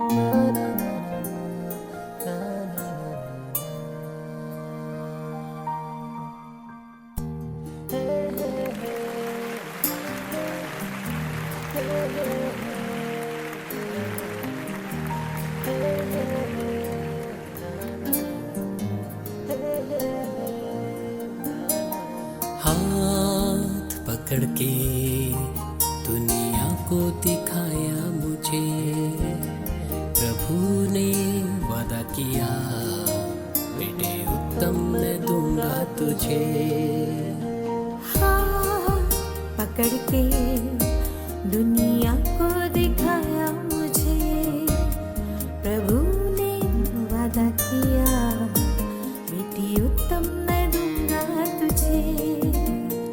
हाथ पकड़ के दुनिया को दिखाया मुझे, प्रभु ने वादा किया बेटे उत्तम मैं दूंगा तुझे। हाथ पकड़ के दुनिया को दिखाया मुझे, प्रभु ने वादा किया बेटी उत्तम मैं दूंगा तुझे।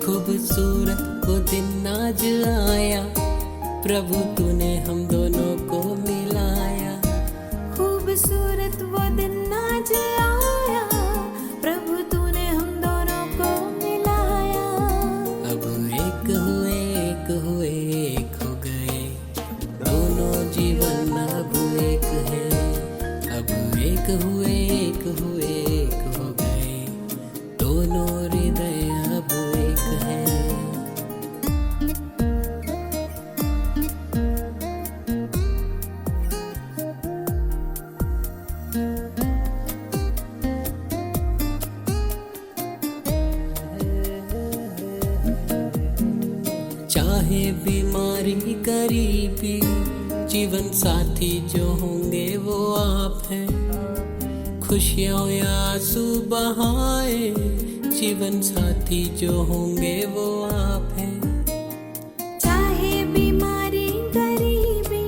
खूबसूरत वो दिन आज आया, प्रभु तूने हम दोनों को मिलाया। खूबसूरत वो दिन आज आया, प्रभु तूने हम दोनों को मिलाया। अब एक हुए एक हुए एक हो गए, दोनों जीवन अब एक है। अब एक हुए एक हुए एक हो गए, दोनों हृदय अब एक है। चाहे बीमारी गरीबी, जीवन साथी जो होंगे वो आप हैं। खुशियों या आंसू बहाए, जीवन साथी जो होंगे वो आप हैं। चाहे बीमारी गरीबी,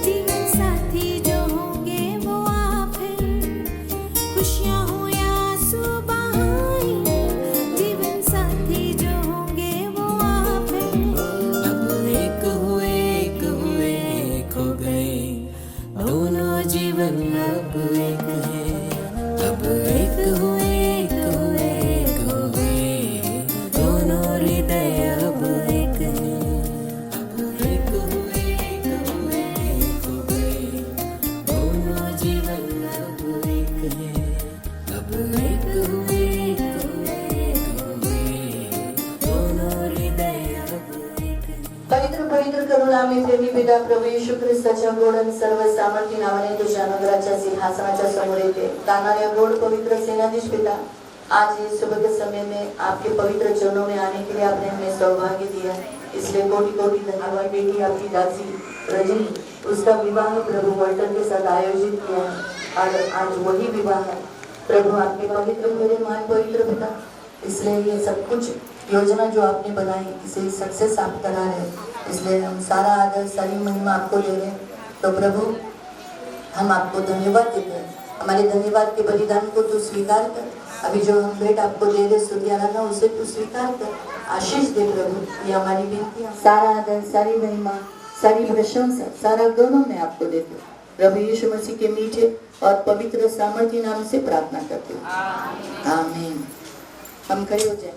जीवन साथी जो होंगे वो आप हैं। खुशियाँ हो या आंसू बहाए, जीवन साथी जो होंगे वो आप हैं। अब एक हुए एक हुए एक हो गए, दोनों जीवन अब एक है। अब एक हुए एक हुए एक हो गए, दोनों हृदय अब एक है। अब एक हुए एक हुए एक हो गए, दोनों जीवन अब एक है। अब एक हुए एक हुए एक हो गए, दोनों हृदय अब एक है। पवित्र पवित्र करुणामय प्रेमी पिता प्रभू येशू ख्रिस्ताच्या गोड आणि सर्व सामर्थ्य नावाने तुझ्या अनुग्रहाच्या सिंहासनाच्या समोर येते। तानाने गोड पवित्र सेनाधीश पिता, आज इस सुबह के समय में आपके पवित्र चरणों में आने के लिए आपने हमें सौभाग्य दिया, इसलिए कोटि कोटि धन्यवाद। बेटी आपकी दासी रजनी, उसका विवाह प्रभु वॉल्टर के साथ आयोजित किया है और आज वही विवाह है प्रभु आपके पवित्र मेरे महान पवित्र पिता। इसलिए ये सब कुछ योजना जो आपने बनाई इसे सक्सेस आप करा रहे, इसलिए हम सारा आदर सारी महिमा आपको ले रहे हैं। तो प्रभु हम आपको धन्यवाद देते हैं, हमारे धन्यवाद के बलिदान को तू स्वीकार कर। अभी जो हम भेंट आपको दे रहे स्तुति आराधना उसे तू स्वीकार कर, आशीष दे प्रभु। ये हमारी विनती है, सारा आदर सारी महिमा सारी प्रशंसा सारा गौरव मैं आपको देते हैं प्रभु यीशु मसीह के मीठे और पवित्र सामर्थ्य नाम से प्रार्थना करते हैं, आमीन। हम खड़े हो जाए।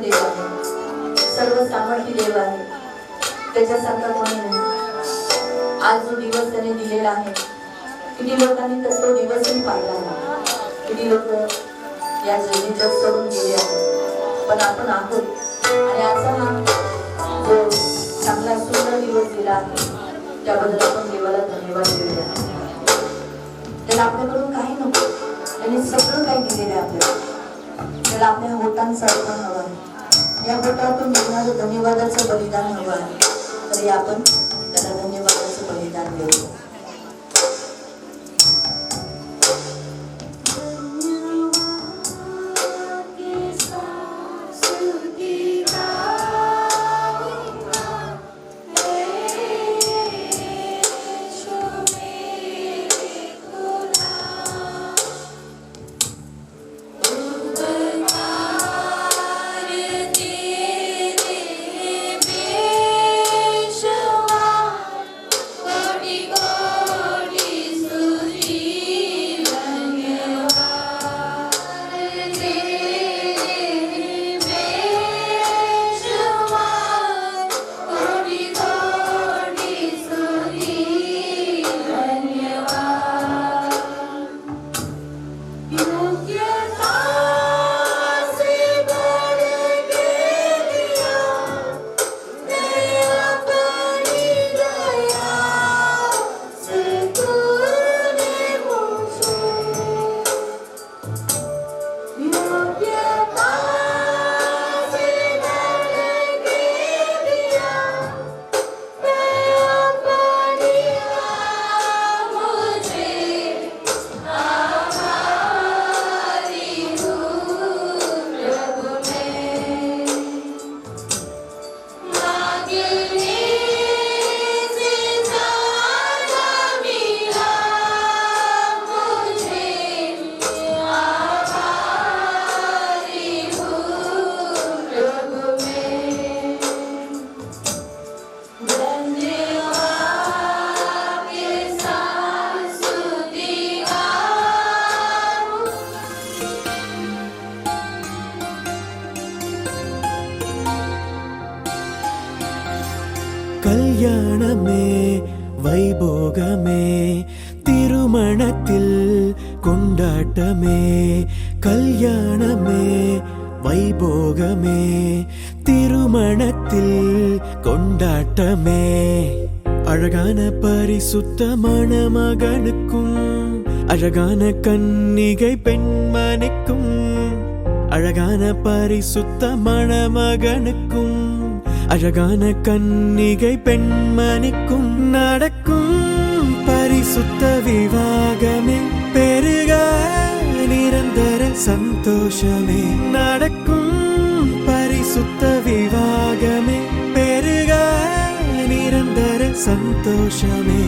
देव आहे, सर्व सामर्थ्य देव आहे, त्याच्यासारखा कोणी नाही. आज जो दिवस त्याने दिलेला आहे, किती लोकांनी तर तो दिवसही पाहिला नाही, किती लोक या जगीचं सोडून गेले आहेत, पण आपण आहोत. आणि आजचा हा जो चांगला सुंदर दिवस दिला आहे, त्याबद्दल आपण देवाला धन्यवाद देऊया. त्याला आपल्याकडून काही नको, त्यांनी सगळं काही दिलेलं आहे आपल्याला. त्याला आपल्या होटांचा अर्पण हवा आहे, या होटातून निघणारं धन्यवादाचं बलिदान हवं आहे. तरी आपण त्याला धन्यवादाचं बलिदान देऊ. கல்யாணமே வைபோகமே திருமணத்தில் கொண்டாட்டமே. கல்யாணமே வைபோகமே திருமணத்தில் கொண்டாட்டமே. அழகான பரிசுத்த மணமகனுக்கும் அழகான கன்னிகை பெண்மணிக்கும், அழகான பரிசுத்த மணமகனுக்கும் அழகான கன்னிகை பெண்மணிக்கும் நடக்கும் பரிசுத்த விவாகமே. பெருக நிரந்தர சந்தோஷமே. நடக்கும் பரிசுத்த விவாகமே. பெருக நிரந்தர சந்தோஷமே.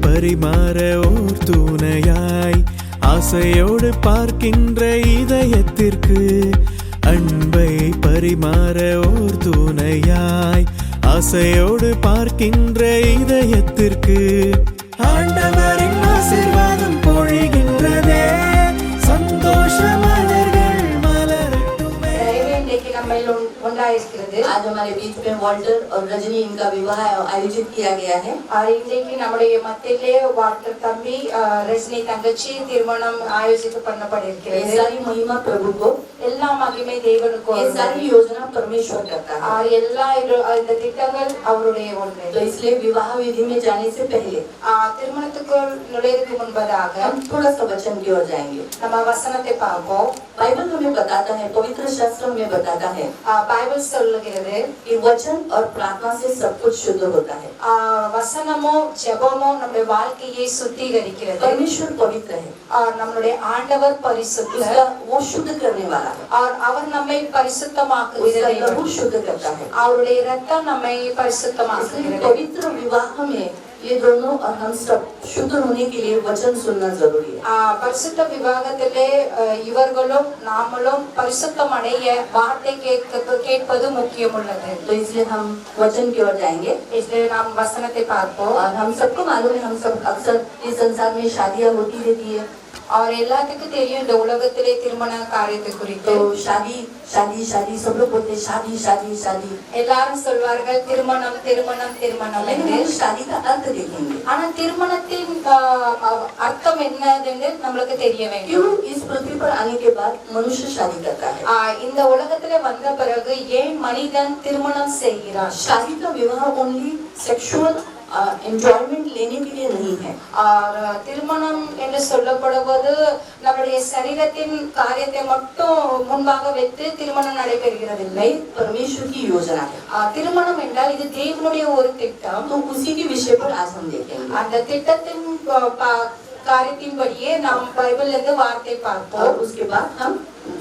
பரிமாற ஓர் துணையாய் ஆசையோடு பார்க்கின்ற இதயத்திற்கு, அன்பை பரிமாற ஓர் துணையாய் ஆசையோடு பார்க்கின்ற இதயத்திற்கு ஆண்டவரின் ஆசீர்வாதம் பொழிகின்றதே. சந்தோஷ மலர்கள் மலரட்டுமே. आज हमारे बीच में वॉल्टर और रजनी इनका विवाह आयोजित किया गया है. இன்றைக்கு நம்முடைய மத்தியிலே வால்டர் தம்பி ரஜினி தங்கச்சி திருமணம் ஆயோஜித்து பண்ணப்பட்டிருக்கிறது. सारी महिमा प्रभु को, எல்லா மகிமை தேவனுக்கு. ये सारी योजना परमेश्वर करता है. எல்லா இந்த திட்டங்கள் அவருடைய ஒன்று. तो इसलिए विवाह विधि में जाने से पहले திருமணத்துக்குள் நுழைவதற்கு முன்பதாக हम थोड़ा सा वचन की ओर जाएंगे. நம்ம வசனத்தை பார்ப்போம். बाइबल हमें बताता है, पवित्र शास्त्र हमें बताता है பைபிள் சொல்லுகிறது कि वचन और प्रार्थना से सब कुछ शुद्ध होता है. வசனமோ ஜெபமோ நம்முடைய வாழ்க்கையை சுத்திகரிக்கிறது. परमेश्वर पवित्र है, நம்முடைய ஆண்டவர் பரிசுத்தர். उसका वो शुद्ध करने वाला है. அவர் நம்மை பரிசுத்தமாக்குகிறார். उसका लहू शुद्ध करता है. அவருடைய இரத்தம் நம்மை பரிசுத்தமாக்குகிறது. पवित्र विवाह में ये दोनों और हम सब शुद्ध होने के लिए वचन सुनना जरूरी है। பரிசுத்த விவாகத்திலே இவர்களும் நாமளும் பரிசுத்தம் அடைய வார்த்தை கேட்பது முக்கியமுள்ளது. तो इसलिए हम वचन की ओर जाएंगे। इसलिए நாம் வசனத்தை பார்ப்போம். और हम सबको मालूम है, हम सब अक्सर इस संसार में शादियां होती रहती है। और எல்லாத்துக்கும் தெரியும் இந்த உலகத்திலே திருமண காரியத்தை குறித்து. तो शादी शादी शादी सब लोग बोलते हैं, शादी शादी शादी। எல்லாரும் சொல்வார்கள் திருமணம் திருமணம் திருமணம் लेकिन என்று. हम शादी का अर्थ देखेंगे। ஆனா திருமணத்தின் அர்த்தம் என்னதுன்னு நம்மளுக்கு தெரிய வேண்டும். क्यों इस पृथ्वी पर आने के बाद मनुष्य शादी करता है? இந்த உலகத்திலே வந்த பிறகு ஏன் மனிதன் திருமணம் செய்கிறான்? शादी का विवाह ओनली सेक्सुअल एंजॉयमेंट लेने के लिए नहीं है। திருமணம் என்று சொல்லப்படுவது நம்முடைய சரீரத்தின் காரியத்தை மட்டும் முன்பாக வைத்து திருமணம் நடைபெறுகிறதில்லை. परमेश्वर की योजना है। திருமணம் என்றால் இது தேவனுடைய ஒரு திட்டம். तो उसी के विषय पर आज हम देखेंगे। அந்த திட்டத்தின் காரியத்தின்படியே நாம் பைபிள்ல இருந்து வார்த்தை और பார்ப்போம். उसके बाद हम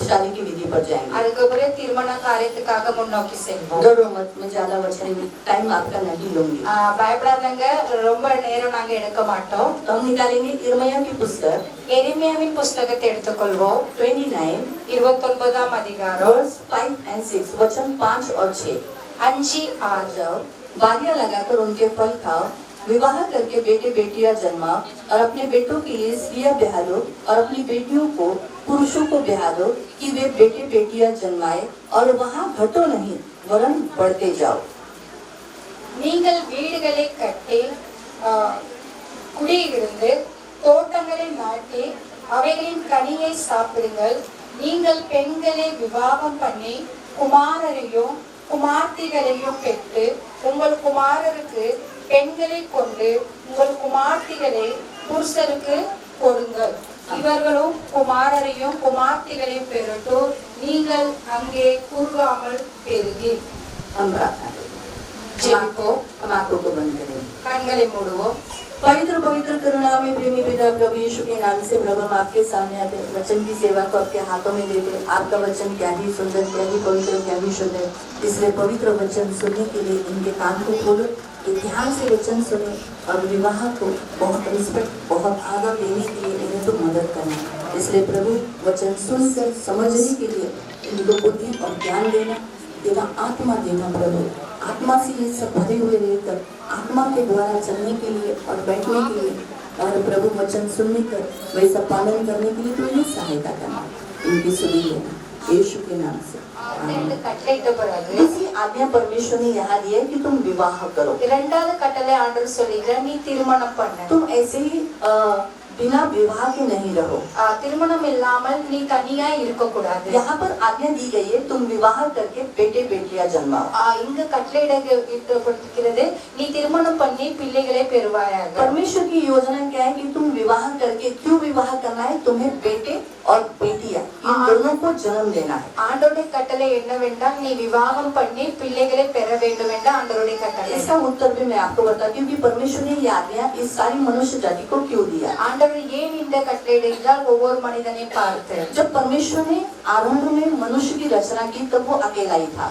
शादी की विधि पर जाएंगे। அதுக்கப்புறம் திருமண காரியத்துக்காக முன்னோக்கி செல்வோம். डरो मत, मैं ज्यादा वचन टाइम आपका नहीं लूंगी। பயப்படாதங்க, ரொம்ப நேரம் நாங்க எடுக்க மாட்டோம். तो हम निकालेंगे यिर्मयाह की पुस्तक எரேமியாவின் புஸ்தகத்தை எடுத்துக்கொள்வோம். 29 29ஆம் அதிகாரம் verse 5 and 6, वचन 5 और 6। 5 6. जाओ, बालियां लगाकर उनके फल खाओ, विवाह करके बेटे बेटियां जन्माओ, और अपने बेटों के लिए स्त्रियां ब्याह लो, और अपनी बेटियों को पुरुषों को ब्याह दो, कि वे बेटे बेटियां जन्माए, और वहाँ घटो नहीं वरन बढ़ते जाओ। நீங்கள் வீடுகளை கட்டி குடியிருந்து தோட்டங்களை நாட்டி அவைகளின் கனியை சாப்பிடுங்கள். நீங்கள் பெண்களை விவாகம் பண்ணி குமாரரையும் குமார்த்திகளையும் பெற்று உங்கள் குமாரருக்கு பெண்களை கொண்டு உங்கள் குமார்த்திகளை புருஷருக்கு கொடுங்கள். இவர்களும் குமாரரையும் குமார்த்திகளையும் பெறட்டும். நீங்கள் அங்கே குறுகாமல் பெருகி. हम प्रार्थना करें। हम आंखों को बंद करें। கண்களை மூடுவோம். पवित्र पवित्र करुणा में प्रेमी पिता प्रभु यीशु के नाम से प्रभु हम आपके सामने आते हैं। वचन की सेवा को आपके हाथों में देते हैं। आपका वचन क्या ही सुंदर, क्या ही पवित्र, क्या ही शुद्ध है। इसलिए पवित्र वचन सुनने के लिए इनके कान को खोलो, कि ध्यान से वचन सुने, और विवाह को बहुत रिस्पेक्ट, बहुत आदर देने के लिए इन्हें तो मदद करना। इसलिए प्रभु वचन सुनकर समझने के लिए इनको बुद्धि और ज्ञान देना, आत्मा देना। प्रभु आत्मा से ये सब भरे हुए रहकर आत्मा के द्वारा चलने के लिए और बैठने के लिए, और प्रभु वचन सुनने कर वैसा पालन करने के लिए तो ये सहायता करना। इनकी सुनी लेना यीशु के नाम से। இந்த கட்டளையிட்ட பிறகு इसी आज्ञा परमेश्वर ने यहाँ दिया है कि तुम विवाह करो। இரண்டாவது கட்டளை ஆண்டவர் சொல்லுகிறார், நீ திருமணம் பண்ணு. तुम ऐसे ही बिना विवाह के नहीं रहो। திருமணம் இல்லாமல் நீ தனியா இருக்க கூடாது. यहाँ पर आज्ञा दी गई है तुम विवाह करके बेटे बेटियां जन्माओ। இங்க கட்டளையிடப்படுகிறது, நீ திருமணம் பண்ணி பிள்ளைகளை பெறுவாயாக. परमेश्वर की योजना क्या है कि तुम विवाह करके, क्यों विवाह करना है? तुम्हें बेटे और बेटियां इन दोनों को जन्म देना है। ஆண்டவருடைய கட்டளை என்னவென்றால் நீ விவாகம் பண்ணி பிள்ளைகளை பெற வேண்டும் என்ற ஆண்டவருடைய கட்டளை. इसका उत्तर भी मैं आपको बताती हूँ कि परमेश्वर ने ये आज्ञा इस सारी मनुष्य जाति को क्यों दिया। ஆண்டவர் ஏன் இந்த கட்டளையிட்டால் ஒவ்வொரு மனிதனையும் பார்த்து. जब परमेश्वर ने आरंभ में मनुष्य की रचना की तब वो अकेला ही था।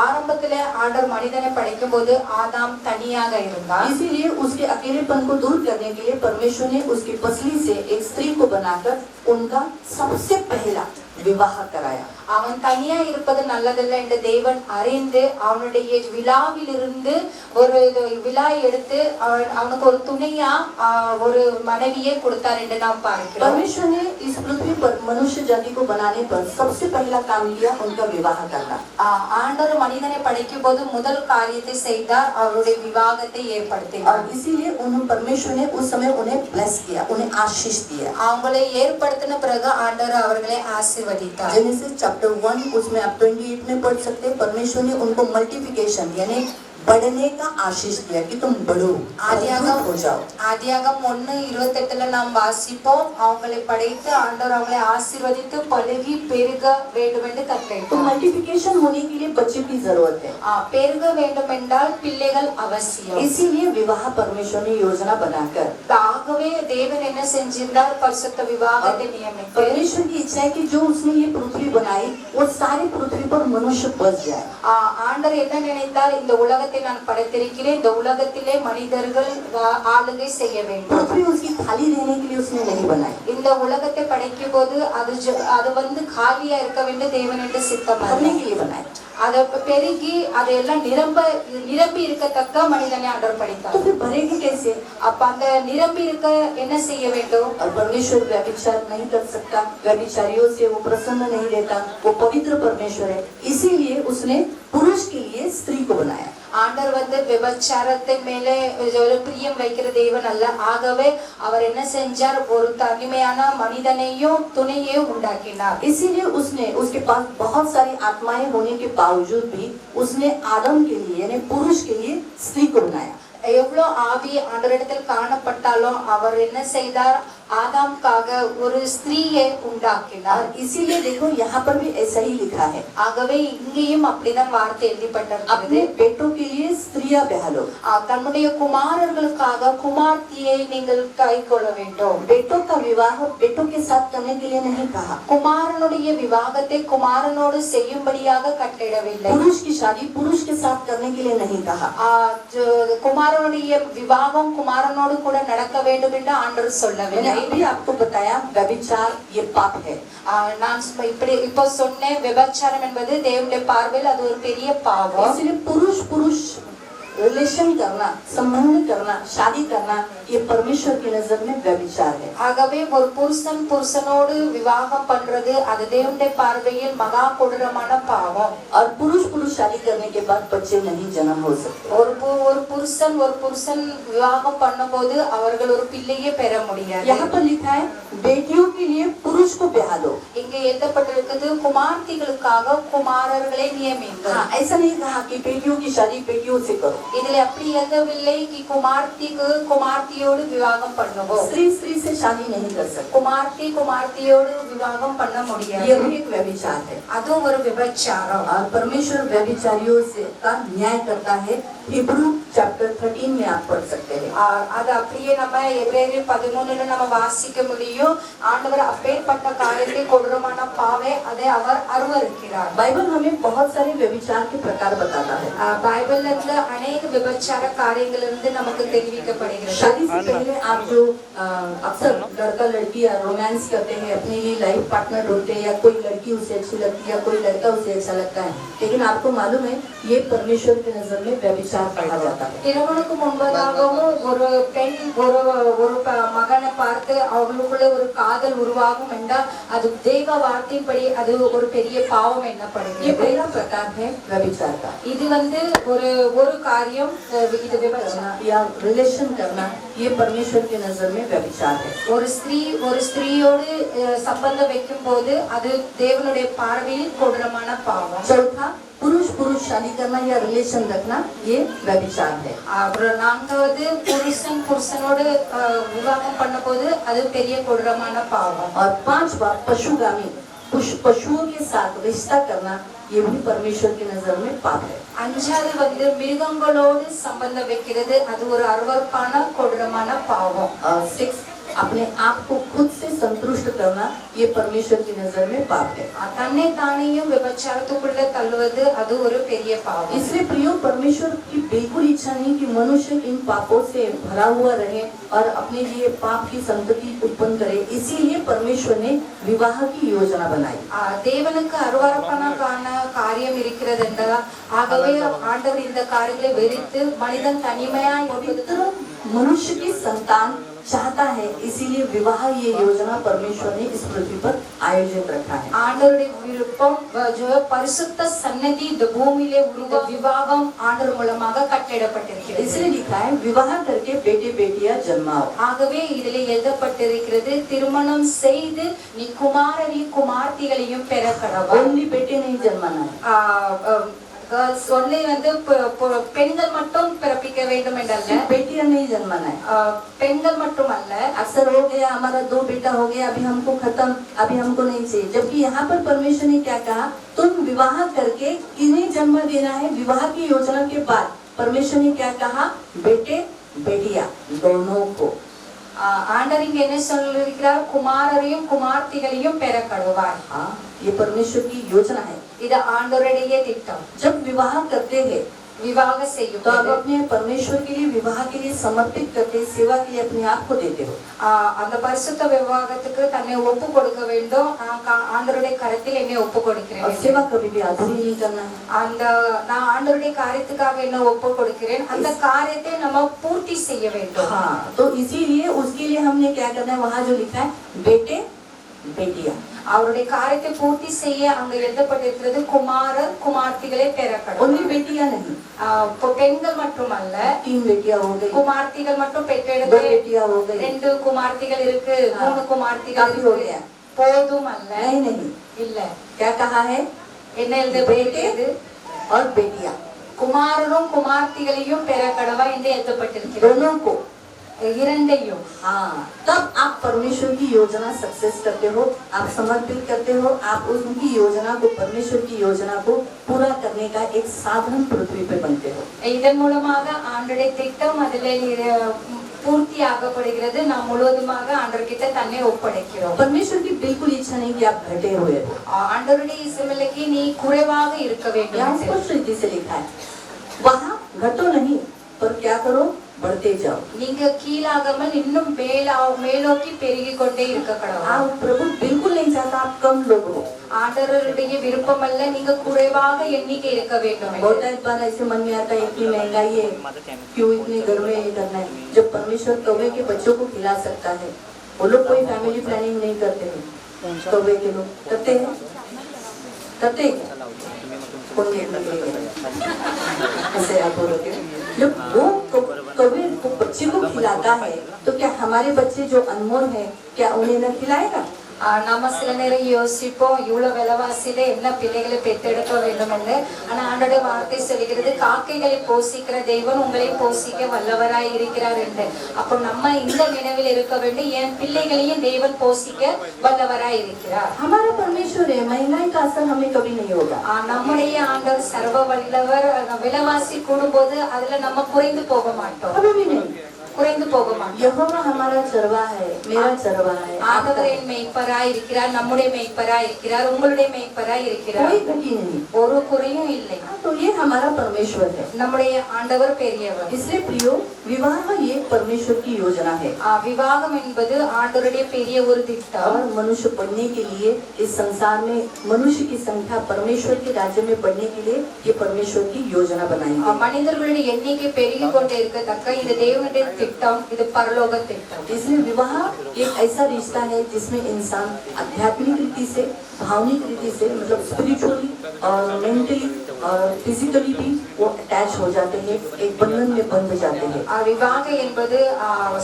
ஆரம்பத்திலே ஆண்டவர் மனிதனை படைக்கும் போது ஆதாம் தனியாக இருந்தார். इसीलिए उसके अकेलेपन को दूर करने के लिए परमेश्वर ने उसकी पसली से एक स्त्री को बनाकर उनका सबसे पहला विवाह कराया। அவன் தனியா இருப்பது நல்லதல்ல என்று தேவன் அறிந்து அவனுடைய விழாவிலிருந்து ஒரு விழா எடுத்து அவனுக்கு ஒரு துணையா ஒரு மனைவியை கொடுத்தார் என்று நாம் பார்க்கிறோம். परमेश्वर ने इस पृथ्वी पर मनुष्य जाति को बनाने पर सबसे पहला काम किया उनका विवाह करना। ஆண்டவர் மனிதனை படைக்கும் போது முதல் காரியத்தை செய்தார், அவருடைய விவாகத்தை ஏற்படுத்தினார். और इसीलिए उन्होंने परमेश्वर ने उस समय उन्हें ब्लेस किया, उन्हें आशीष दिया। அவங்களை ஏற்படுத்தின பிறகு ஆண்டவர் அவர்களை ஆசீர்வதித்தார். जेनेसिस चैप्टर 1 उसमें आप 28 में पढ़ सकते हैं। परमेश्वर ने उनको मल्टीप्लिकेशन यानी बढ़ने का आशीष दिया कि तुम बढ़ो, आदियागम हो जाओ। ஆதியாகமம் 1:28 நாம் வாசிப்போம், அவங்களை படைத்து ஆண்டவர் அவங்களை ஆசீர்வதித்து பலுகி பெருக வேண்டும் என்று तो கட்டளையிட்டார். मल्टीप्लिकेशन होने के लिए बच्चे की जरूरत है। பெருக வேண்டும் என்றால் பிள்ளைகள் அவசியம். इसीलिए विवाह परमेश्वर ने योजना बनाकर, ஆகவே தேவன் என்ன செஞ்சிருந்தார்? பரிசுத்த விவாகத்தை நியமித்தார். परमेश्वर की इच्छा है कि जो उसने ये पृथ्वी बनाई वो सारी पृथ्वी पर मनुष्य बस जाए। ஆண்டவர் என்ன நினைத்தார், இந்த உலகத்தை நான் படைத்திருக்கிறேன், இந்த உலகத்திலே மனிதர்கள் ஆளுகை செய்ய வேண்டும். पृथ्वी उसकी खाली रहने के लिए उसने नहीं बनाई। இந்த உலகத்தை படைக்கும் போது அது வந்து காலியா இருக்க வேண்டும் தேவன் என்று சித்தம் भरने के लिए बनाई। அதை பெருகி அதையெல்லாம் நிரம்பி இருக்கத்தக்க மனிதனை ஆண்டவர் படைத்தார். तो फिर भरेगी कैसे? அப்ப அந்த நிரம்பி இருக்க என்ன செய்ய வேண்டும்? और परमेश्वर व्यभिचार नहीं कर सकता, व्यभिचारियों से वो प्रसन्न नहीं रहता, वो पवित्र परमेश्वर है, इसीलिए उसने पुरुष के लिए स्त्री को बनाया। ஆண்டவர் வந்து விபச்சாரத்தின் மேலே ஒரு பிரியம் வைக்கிற தேவன் அல்ல. ஆகவே அவர் என்ன செஞ்சார், ஒரு தனிமையான மனிதனையும் துணையையும் உண்டாக்கினார். इसीलिए उसने उसके पास बहुत सारी आत्माएं होने के बावजूद भी उसने आदम के लिए यानी पुरुष के लिए स्त्री को बनाया। எவ்வளவு ஆவி ஆண்டவரிடத்தில் காணப்பட்டாலும் அவர் என்ன செய்தார், ஆதாமுக்காக ஒரு ஸ்திரீயை உண்டாக்கினார். इसीलिए देखो यहाँ पर भी ऐसा ही लिखा है। ஆகவே இங்கேயும் அப்படிதான் வார்த்தை எழுதப்பட்டிருக்கிறது. अपने बेटों के लिए स्त्रियां ब्याह लो। தன்னுடைய குமாரர்களுக்காக குமார்த்தியை நீங்கள் கைக்கொள்ள வேண்டும். बेटों का विवाह बेटों के साथ करने के लिए नहीं कहा। குமாரனுடைய விவாகத்தை குமாரனோடு செய்யும்படியாக கட்டிடவில்லை. पुरुष की शादी पुरुष के साथ करने के लिए नहीं कहा। குமாரனுடைய விவாகம் குமாரனோடு கூட நடக்க வேண்டும் என்று ஆண்டவர் சொல்லவில்லை. अभी आपको बताया व्यभिचार ये पाप है। நான் இப்போ சொன்னேன், விபச்சாரம் என்பது தேவனுடைய பார்வையில் அது ஒரு பெரிய பாவம். इसलिए पुरुष पुरुष रिलेशन करना, संबंध करना, शादी करना ये परमेश्वर की नजर में व्यभिचार है। ஆகவே ஒரு புருஷன் புருஷனோடு விவாகம் பண்றது அது தேவனுடைய பார்வையில் மகா கொடூரமான பாவம். और पुरुष पुरुष शादी करने के बाद बच्चे नहीं जन्म हो सकते। ஒரு புருஷன் விவாகம் பண்ணும்போது அவர்கள் ஒரு பிள்ளையை பெற முடியாது. यहाँ पर लिखा है बेटियों के लिए पुरुष को ब्याह दो। இங்கே எழுதப்பட்டிருக்கிறது குமார்த்திகளுக்காக குமாரர்களை நியமிங்கள். ऐसा नहीं कहा कि बेटियों की शादी बेटियों से करो। இதுல அப்படி எழுதவில்லை कि குமார்த்தியோடு விவாகம் பண்ணுவோம். स्त्री स्त्री से शादी नहीं कर सकती। குமார்த்தியோடு விவாகம் பண்ண முடியாது. ये भी एक व्यभिचार है। அது ஒரு விபச்சாரம். और परमेश्वर व्यभिचारियों से का न्याय करता है। हिब्रू चैप्टर 13 में आप पढ़ सकते हैं। அது அப்படியே நம்ம எபிரேயர் 13ல நம்ம வாசிக்க முடியும். ஆண்டவர் அப்பேற்பட்ட காரியத்தை கொடூரமான பாவை அதை அவர் அருவருக்கிறார். बाइबल हमें बहुत सारे व्यभिचार के प्रकार बताता है। பைபிள்ல இருந்து अनेक விபச்சார காரியங்கள் இருந்து நமக்கு தெரிவிக்கப்படுகிறது. शादी से पहले आप जो अक्सर लड़का लड़की रोमांस करते हैं, अपने लिए लाइफ पार्टनर ढूंढते हैं, या कोई लड़की उसे अच्छी लगती है या कोई लड़का उसे अच्छा लगता है, लेकिन आपको मालूम है ये परमेश्वर की नजर में व्यभिचार कहा जाता है। திருமணத்துக்கு முன்பதாகவும் ஒரு பெண் ஒரு மகனை பார்த்து அவங்களுக்குள்ள ஒரு காதல் உருவாகும் என்றால் அது தெய்வ வார்த்தைப்படி அது ஒரு பெரிய பாவம் ये என்னப்படுகிறது. पहला प्रकार है व्यभिचार का। இது வந்து ஒரு காரியம், இது விபச்சாரம். या रिलेशन करना ये परमेश्वर की नजर में व्यभिचार है। ஒரு ஸ்திரீயோடு சம்பந்தம் வைக்கும் போது அது தேவனுடைய பார்வையில் கொடூரமான பாவம். चौथा पुरुष पुरुष शादी करना या रिलेशन रखना ये व्यभिचार है। அப்புறம் நான்காவது புருஷனோடு விவாகம் பண்ணும்போது அது பெரிய கொடூரமான பாவம். और पांचवा पशुगामी पशुओं के साथ रिश्ता करना ये भी परमेश्वर की नजर में पाप है। அஞ்சாவது வந்து மிருகங்களோடு சம்பந்தம் வைக்கிறது அது ஒரு அருவருப்பான கொடூரமான பாவம். और 6 अपने आप को खुद से संतुष्ट करना ये परमेश्वर की नजर में पाप है। தன்னை தானையும் விபச்சாரத்துக்குள்ள தள்ளுவது அது ஒரு பெரிய பாவம். इसलिए प्रियो परमेश्वर की बिल्कुल इच्छा नहीं कि मनुष्य इन पापों से भरा हुआ रहे और अपने लिए पाप की संतति उत्पन्न करे, इसीलिए परमेश्वर ने विवाह की योजना बनाई। தேவனுக்கு அருவருப்பான காரியம் இருக்கிறது என்றால் ஆகவே ஆண்டவர் இந்த காரியங்களை வெறுத்து மனிதன் தனிமையாய் पवित्र मनुष्य की संतान चाहता है, इसीलिए विवाह ये योजना परमेश्वर ने इस पृथ्वी पर आयोजित रखा है। ஆண்டவருடைய விருப்பம் जो பரிசுத்த சன்னதி இந்த பூமியிலே உருவ விவாகம் ஆண்டவர் மூலமாக கட்டிடப்பட்டிருக்கிறது. इसलिए लिखा है विवाह करके बेटे बेटियां जन्माओ। ஆகவே இதிலே எழுதப்பட்டிருக்கிறது திருமணம் செய்து நீ குமார்த்திகளையும் பெற கடவுள். ओनली बेटे नहीं जन्माना है। गर्ल्स ओनली வந்து பெண்கள் மட்டும் பிறப்பிக்க வேண்டும் என்றல்ல, बेटियां नहीं जन्माना है। பெண்கள் மட்டும் அல்ல. अक्सर हो गया हमारा 2 बेटा हो गया, अभी हमको खत्म, अभी हमको नहीं चाहिए, जबकि यहाँ पर परमेश्वर ने क्या कहा, तुम विवाह करके इन्हें जन्म देना है। विवाह की योजना के बाद परमेश्वर ने क्या कहा, बेटे बेटियां दोनों को। ஆண்டவர் இங்க என்ன சொல்லிருக்கிறார்? குமாரரையும் குமார்த்திகளையும் பெற கடவாய். हाँ, ये परमेश्वर की योजना है। இது ஆண்டவருடைய திட்டம். जब विवाह करते हैं விவாகம் செய்யும் तो आप போது, अपने परमेश्वर के लिए विवाह के लिए समर्पित करते, सेवा के लिए अपने आप को देते हो। அந்த பரிசுத்த விவாகத்துக்கு தன்னை ஒப்பு கொடுக்க வேண்டும். நான் ஆண்டவருடைய கரத்தில் என்னை ஒப்பு और கொடுக்கிறேன். सेवा कभी भी आधुरी नहीं करना है। அந்த நான் ஆண்டவருடைய காரியத்துக்காக என்ன ஒப்பு கொடுக்கிறேன், அந்த காரியத்தை நம்ம பூர்த்தி செய்ய வேண்டும். हाँ, तो इसीलिए उसके लिए हमने क्या करना है, वहाँ जो लिखा है बेटे बेटियां, அவருடைய காரியத்தை பூர்த்தி செய்ய அங்க எழுதப்பட்டிருக்கிறது குமாரர் குமார்த்திகளை பெற கடவுள். only बेटियां नहीं, பெண்கள் மட்டுமல்ல, 3 बेटियां हो गई, குமார்த்திகள் மட்டும் 2 பெற்றெடுத்து बेटियां हो गई, 2 குமார்த்திகள் இருக்கு, 3 குமார்த்திகள் काफी हो இருக்கு. गया। போதும் அல்ல, नहीं नहीं, இல்ல. क्या कहा है, என்ன எழுதப்பட்டிருக்கிறது? और बेटियां குமாரரும் குமார்த்திகளையும் பெற கடவா என்று எழுதப்பட்டிருக்கிறது. दोनों को। இரண்டையும். हाँ, तब आप परमेश्वर की योजना सक्सेस करते हो, आप समर्पित करते हो, आप उनकी योजना को, परमेश्वर की योजना को पूरा करने का एक साधन पृथ्वी पे बनते हो। இதன் மூலமாக ஆண்டவருடைய திட்டம் அதில் பூர்த்தி ஆகப்படுகிறது. நாம் முழுவதுமாக ஆண்டவர்கிட்ட தன்னை ஒப்படைக்கிறோம். परमेश्वर की बिल्कुल इच्छा नहीं कि आप घटे हुए हो। ஆண்டவருடைய இசைக்கு நீ குறைவாக இருக்க यहाँ வேண்டும். स्पष्ट रीति से लिखा है, वहाँ घटो नहीं, पर क्या करो, बढ़ते जाओ। நீங்க கீழாகாமல் இன்னும் மேலோக்கி பெருகி கொண்டே இருக்க கடவுள். आप प्रभु बिल्कुल नहीं चाहता आप कम लोग हो। ஆண்டவருடைய விருப்பம் அல்ல நீங்க குறைவாக எண்ணிக்கை இருக்க வேண்டும். बहुत बार ऐसे मन में आता है इतनी महंगाई है, क्यों इतने घर में ये करना है, जब परमेश्वर कौवे के बच्चों को खिला सकता है। वो लोग कोई फैमिली प्लानिंग नहीं करते हैं, कौवे के लोग करते हैं, करते हैं क्या? कौन ऐसे आप बोलोगे, जब वो कौवे को बच्चे को खिलाता है तो क्या हमारे बच्चे जो अनमोल है क्या उन्हें न खिलाएगा? நம்ம சில நேரம் யோசிப்போம் இவ்வளவு விலைவாசியில என்ன பிள்ளைகளை பெற்றெடுக்க வேண்டும் என்று. ஆனா ஆண்டோட வார்த்தை சொல்கிறது காக்கைகளை போஷிக்கிற தெய்வன் உங்களை போஷிக்க வல்லவராய் இருக்கிறார் என்று. அப்போ நம்ம இந்த நினைவில் இருக்க வேண்டும், என் பிள்ளைகளையும் தேவன் போஷிக்க வல்லவராய் இருக்கிறார். हमारा परमेश्वर है, महंगाई का असर हमें कभी नहीं होगा। நம்முடைய ஆண்டவர் சர்வ வல்லவர். விலைவாசி கூடும்போது அதுல நம்ம குறைந்து போக மாட்டோம், कभी भी नहीं। குறைந்து போக மாட்டோம். यहोवा हमारा चरवा है, मेरा चरवा है, ஆண்டவரின் மேய்ப்பராய் இருக்கிறார், நம்முடைய மேய்ப்பராய் இருக்கிறார், உங்களுடைய மேய்ப்பராய் இருக்கிறார். कोई घटी नहीं। ஒரு குறையும் இல்லை. तो ये हमारा परमेश्वर है। நம்முடைய ஆண்டவர் பெரியவர். इसलिए प्रियो, विवाह ये परमेश्वर की योजना है விவாகம் என்பது ஆண்டவருடைய பெரிய ஒரு திட்டம். और मनुष्य बढ़ने के लिए, इस संसार में मनुष्य की संख्या परमेश्वर के राज्य में बढ़ने के लिए ये परमेश्वर की योजना बनाई है। மனிதர்களுடைய எண்ணிக்கை பெருகி கொண்டே இருக்கத்தக்க இது தேவனுடைய திட்டம், இது பரலோக திட்டம். इसलिए विवाह एक ऐसा रिश्ता है जिसमें इंसान आध्यात्मिक रीति से, भावनिक रीति से, मतलब स्पिरिचुअली और मेंटली और फिजिकली भी वो अटैच हो जाते हैं, एक बंधन में बंध जाते हैं। விவாகம் என்பது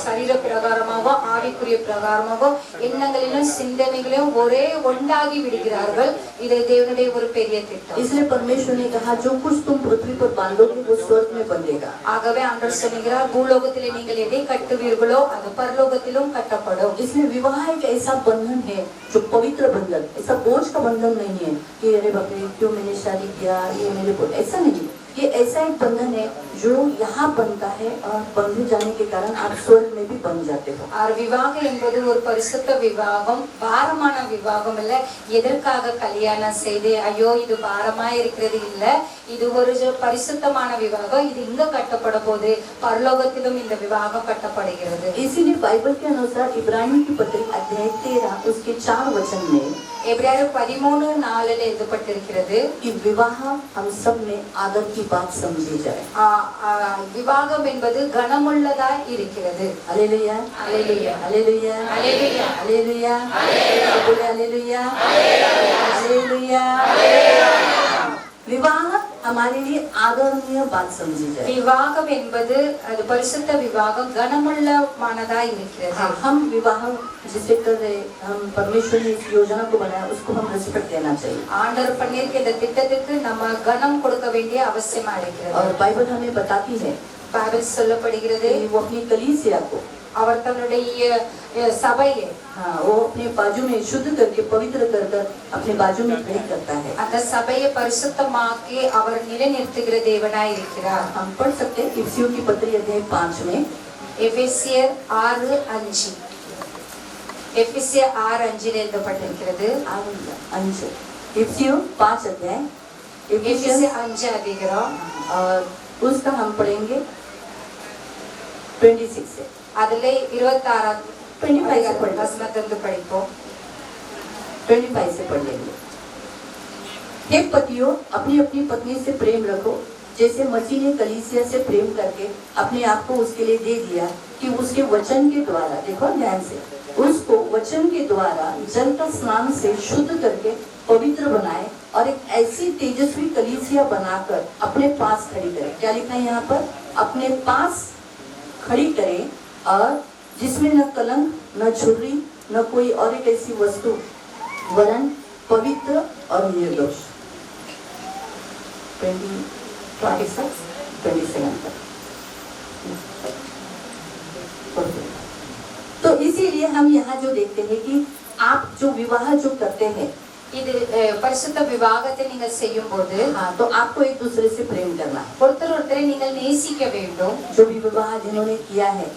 சரீர பிரகாரமாக ஆவிக்குரிய பிரகாரமாக எண்ணங்களிலும் சிந்தனைகளிலும் ஒரே ஒன்றாகி விடுகிறார்கள். இது தேவனுடைய ஒரு பெரிய திட்டம். इसलिए परमेश्वर ने कहा जो कुछ तुम पृथ्वी पर बांधोगे वो स्वर्ग में बंधेगा। ஆகவே ஆண்டவர் சொல்கிறார் பூலோகத்திலே நீங்கள் எதை கட்டுவீர்களோ அது பரலோகத்திலும் கட்டப்படும். इसलिए विवाह एक ऐसा बंधन है जो पवित्र बंधन, ऐसा बोझ का बंधन नहीं है कि अरे बाप रे क्यों मैंने शादी किया, ये मेरे को, ऐसा नहीं। ये ऐसा एक बंधन है जो यहाँ बनता है और बंधे जाने के कारण आप स्वर्ग में भी बन जाते हो। விவாகம் என்பது ஒரு பரிசுத்த விவாகம், பாரமான விவாகம் இல்ல. எதற்காக கல்யாணம் செய்து ஐயோ இது பாரமா இருக்கிறது இல்ல, இது ஒரு பரிசுத்தமான விவாகம். இது இங்க கட்டப்பட போது பரலோகத்திலும் இந்த விவாகம் கட்டப்படுகிறது. इसीलिए बाइबल के अनुसार इब्राहिम की पत्री अध्याय 13 उसके 4 वचन में எபிரேயர் 13:4 எழுதப்பட்டிருக்கிறது कि विवाह हम सब में आदर की बात समझी जाए। விவாகம் என்பது கனமுள்ளதாய் இருக்கிறது. हालेलुया, அல்லேலூயா, हालेलुया, அல்லேலூயா, हालेलुया, बोले हालेलुया, हालेलुया। विवाह हमारे लिए आदरणीय बात समझी जाए। விவாகம் என்பது அது பரிசுத்த விவாகம் கனமுள்ளமானதாய் இருக்கிறது. हम विवाह जिसे कर रहे, हम परमेश्वर ने इस योजना को बनाया उसको हम रिस्पेक्ट देना चाहिए। ஆண்டவர் பண்ணியிருக்க இந்த திட்டத்துக்கு நம்ம கனம் கொடுக்க வேண்டிய அவசியமா இருக்கிறது. और बाइबल हमें बताती है பைபிள் சொல்லப்படுகிறது कि वो अपनी कलीसिया को, அவர் தன்னுடைய சபையை हाँ, वो अपने बाजू में शुद्ध करके पवित्र कर कर अपने बाजू में खड़ी करता है। அந்த சபையை பரிசுத்தமாக்கி அவர் நிலைநிறுத்துகிற தேவனாய் இருக்கிறார். हम पढ़ सकते हैं इफिसियों की पत्री अध्याय 5 में எபேசியர் 6:5. எபேசியர் 6:5 எழுதப்பட்டிருக்கிறது. 5 इफिसियों 5 अध्याय எபேசியர் 5 அதிகாரம் और उसका हम पढ़ेंगे 26 से அதிலே 26 25 से पढ़ வசனத்திலிருந்து படிப்போம். 25 से पढ़ लेंगे। हे पतियों, अपनी अपनी पत्नी से प्रेम रखो, जैसे मसीह ने कलीसिया से प्रेम करके अपने आप को उसके लिए दे दिया कि उसके वचन के द्वारा, देखो ध्यान से, उसको वचन के द्वारा जल का स्नान से शुद्ध करके पवित्र बनाए और एक ऐसी तेजस्वी कलीसिया बनाकर अपने पास खड़ी करे। क्या लिखा है यहाँ पर? अपने पास खड़ी करे, और जिसमें न कलंक, न छुरी, न कोई और एक ऐसी वस्तु, वरन पवित्र और निर्दोष। 27 तो इसीलिए हम यहाँ जो देखते हैं कि आप जो विवाह जो करते हैं, இது பரிசுத்த விவாகத்தை நீங்கள் செய்யும்போது हाँ, तो आपको एक दूसरे से प्रेम करना है। ஒருத்தர் ஒருத்தரை நீங்கள் நேசிக்க வேண்டும். जो भी विवाह जिन्होंने किया है,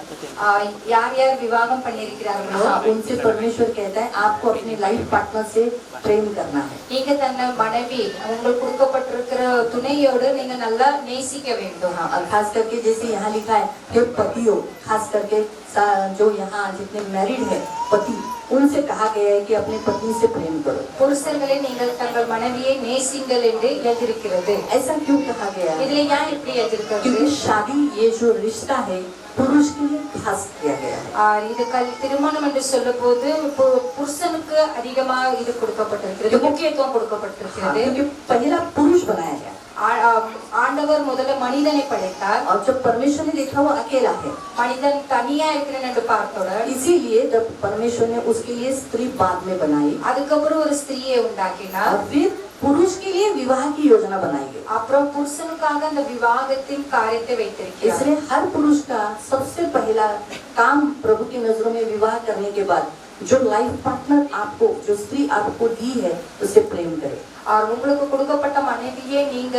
யார் யார் விவாகம் பண்ணியிருக்கிறார்களோ हाँ, उनसे परमेश्वर कहता है आपको अपने लाइफ पार्टनर से प्रेम करना है। நீங்க தன்னை மனைவி உங்களுக்கு கொடுக்கப்பட்டிருக்கிற துணையோடு நீங்க நல்லா நேசிக்க வேண்டும். हाँ, और खास करके जैसे यहाँ लिखा है कि पतियों, खास करके जो यहाँ जितने मैरिड है पति, उनसे कहा गया है कि अपनी पत्नी से प्रेम करो। புருஷர்களே நீங்கள் தங்கள் மனைவியை நேசிங்கள் என்று எழுதியிருக்கிறது. ऐसा क्यों कहा गया है? இதுல ஏன் இப்படி எழுதியிருக்கிறது? क्योंकि शादी ये जो रिश्ता है पुरुष के लिए खास किया गया है। இது திருமணம் என்று சொல்லும்போது புருஷனுக்கு அதிகமா இது கொடுக்கப்பட்டிருக்கிறது, முக்கியத்துவம் கொடுக்கப்பட்டிருக்கிறது. क्योंकि पहला पुरुष बनाया गया ஆண்டவர் முதல்ல மனிதனை படைத்தார். और जब परमेश्वर ने देखा वो अकेला है, மனிதன் தனியா இருக்கிறேன் என்று பார்த்தவுடன் इसीलिए जब परमेश्वर ने उसके लिए स्त्री बाद में बनाई, அதுக்கப்புறம் ஒரு ஸ்திரியை உண்டாக்கினார். और फिर पुरुष के लिए विवाह की योजना बनाई गई। அப்புறம் புருஷனுக்காக அந்த விவாகத்தின் காரியத்தை வைத்திருக்கிறார். इसलिए हर पुरुष का सबसे पहला काम प्रभु की नजरों में विवाह करने के बाद जो लाइफ पार्टनर आपको, जो स्त्री आपको दी है, उसे प्रेम करे। और உங்களுக்கு கொடுக்கப்பட்ட மனைவியை நீங்க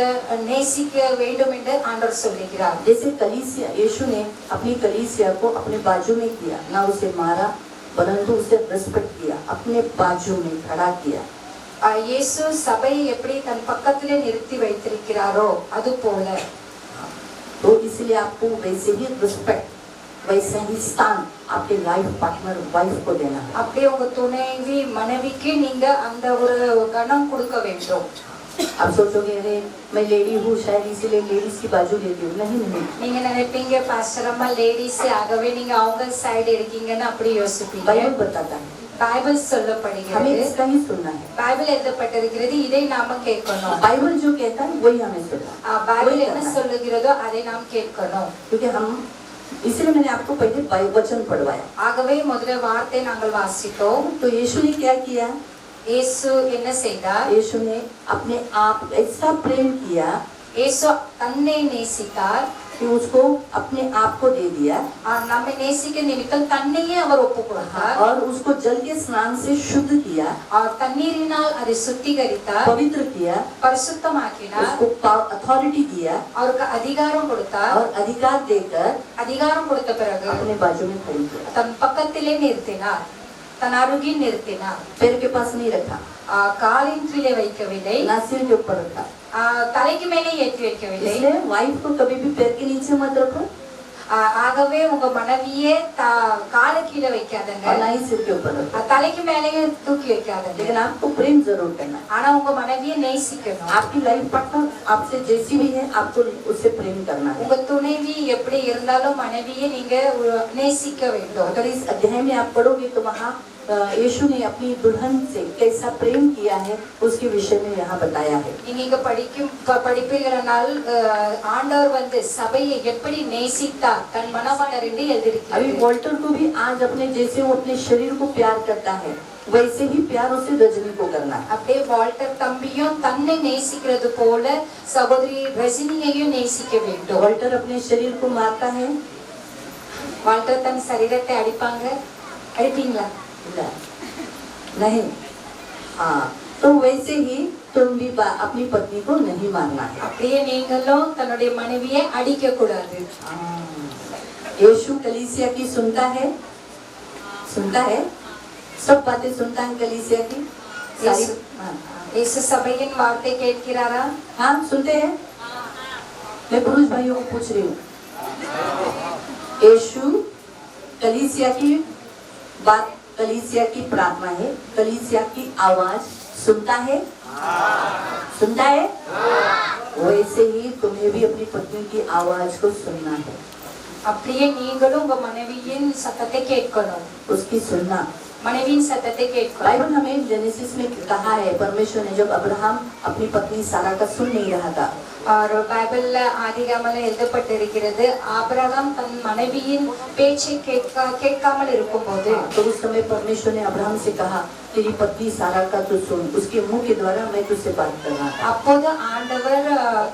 நேசிக்க வேண்டும் என்று ஆண்டவர் சொல்லுகிறார். जैसे कलीसिया, यीशु ने अपनी कलीसिया को अपने बाजू में किया, ना उसे मारा परंतु उसे रिस्पेक्ट किया, अपने बाजू में खड़ा किया। இயேசு சபையை எப்படி தன் பக்கத்திலே நிறுத்தி வைத்திருக்கிறாரோ அது போல, तो इसलिए आपको वैसे ही रिस्पेक्ट, वैसे ही स्थान आपके लाइफ पार्टनर वाइफ को देना है। அப்படியே உங்க துணைவி மனைவிக்கு நீங்க அந்த ஒரு கணம் கொடுக்க வேண்டும். आप सोचोगे अरे मैं लेडी हूँ शायद इसीलिए लेडीज की बाजू लेती हूँ, नहीं नहीं। நீங்க நினைப்பீங்க பாஸ்டர் அம்மா லேடிஸ் ஆகவே நீங்க அவங்க சைடு இருக்கீங்கன்னு அப்படி யோசிப்பீங்க. बाइबल बताता है, பைபிள் हमें சொல்லப்படுகிறது, इसका ही सुनना है। பைபிள் எழுதப்பட்டிருக்கிறது, இதை நாம கேட்கணும். बाइबल जो कहता है वही हमें सुनना है, பைபிள் वही என்ன करना है। சொல்லுகிறதோ அதை நாம் கேட்கணும். क्योंकि हम, इसलिए मैंने आपको पहले वचन पढ़वाया। ஆகவே முதல்ல வார்த்தை நாங்கள் வாசித்தோம். तो यीशु ने क्या किया? இயேசு என்ன செய்தார்? यीशु ने अपने आप ऐसा प्रेम किया இயேசு தன்னை நேசித்தார், कि उसको अपने आप को दे दिया, நம்மை நேசிக்க நிமித்தம் தன்னையே அவர் ஒப்பு கொடுத்தார். और उसको जल के स्नान से शुद्ध किया, அவர் தண்ணீரினால் அதை சுத்திகரித்தார், पवित्र किया, பரிசுத்தமாக்கினார், उसको अथॉरिटी दिया அவருக்கு அதிகாரம் கொடுத்தார். और अधिकार देकर அதிகாரம் கொடுத்த பிறகு अपने बाजू में खड़ी किया। தன் பக்கத்திலே நிறுத்தினார், தன் அருகில் நிறுத்தினார். पैर के पास नहीं रखा, காலின் கீழே வைக்கவில்லை, ना सिर के ऊपर रखा। தலைக்கு மேலே ஏற்றி வைக்கவில்லை. इसलिए वाइफ को कभी भी पैर के नीचे मत रखो ஆகவே உங்க மனைவியே கால கீழே வைக்காதங்க, और ना ही सिर के ऊपर रखो, தலைக்கு மேலேயே தூக்கி வைக்காதங்க. लेकिन आपको प्रेम जरूर करना है। ஆனா உங்க மனைவியை நேசிக்கணும். आपकी लाइफ पार्टनर आपसे जैसी भी है, आपको उससे प्रेम करना है। உங்க துணைவி எப்படி இருந்தாலும் மனைவியை நீங்க நேசிக்க வேண்டும். अगर इस अध्याय में आप पढ़ोगे तो वहाँ यीशु ने अपनी दुल्हन से कैसा प्रेम किया है उसके विषय में यहाँ बताया है। நீங்க இங்க படிப்பீர்களானால் ஆண்டவர் வந்து சபையை எப்படி நேசித்தார் தன் மணவாளர் என்று अभी எழுதியிருக்கிறார். वॉल्टर को भी आज अपने जैसे वो अपने शरीर को प्यार करता है, वैसे ही प्यार उसे रजनी को करना है। அப்படியே வால்டர் தம்பியும் தன்னை நேசிக்கிறது போல சகோதரி ரஜினியையும் நேசிக்க வேண்டும். वॉल्टर अपने शरीर को मारता है, வால்டர் தன் சரீரத்தை அடிப்பாங்க, அடிப்பீங்களா? नहीं, हाँ, तो वैसे ही तुम भी अपनी पत्नी को नहीं मारना है। அப்படியே நீங்களும் தன்னுடைய மனைவியை அடிக்க கூடாது. यीशु कलीसिया की सुनता है, सुनता है, सब बातें सुनता है कलीसिया की सारी। यीशु- हाँ, இயேசு சபையின் வார்த்தை கேட்கிறாரா? हाँ सुनते हैं। मैं पुरुष भाइयों को पूछ रही हूँ, यीशु कलीसिया की बात, कलीसिया की प्रार्थना है, कलीसिया की आवाज सुनता है, सुनता है। वैसे ही तुम्हें भी अपनी पत्नी की आवाज को सुनना है, அப்படியே நீங்களும் உங்க மனைவியின் சத்தத்தை கேட்கணும். उसकी सुनना। மனைவியின் சத்தத்தை கேட்கணும். बाइबल हमें जेनेसिस में कहा है, परमेश्वर ने जब अब्राहम अपनी पत्नी सारा का सुन नहीं रहा था, और பைபிள்ல ஆதிகாமல எழுதப்பட்டிருக்கிறது, ஆபிரகாம் தன் மனைவியின் பேச்சை கேட்காமல் இருக்கும்போது तो उस समय परमेश्वर ने अब्राहम से कहा, तेरी पत्नी सारा का तू सुन, उसके मुंह के द्वारा मैं तुझसे बात कर रहा था। அப்போது ஆண்டவர்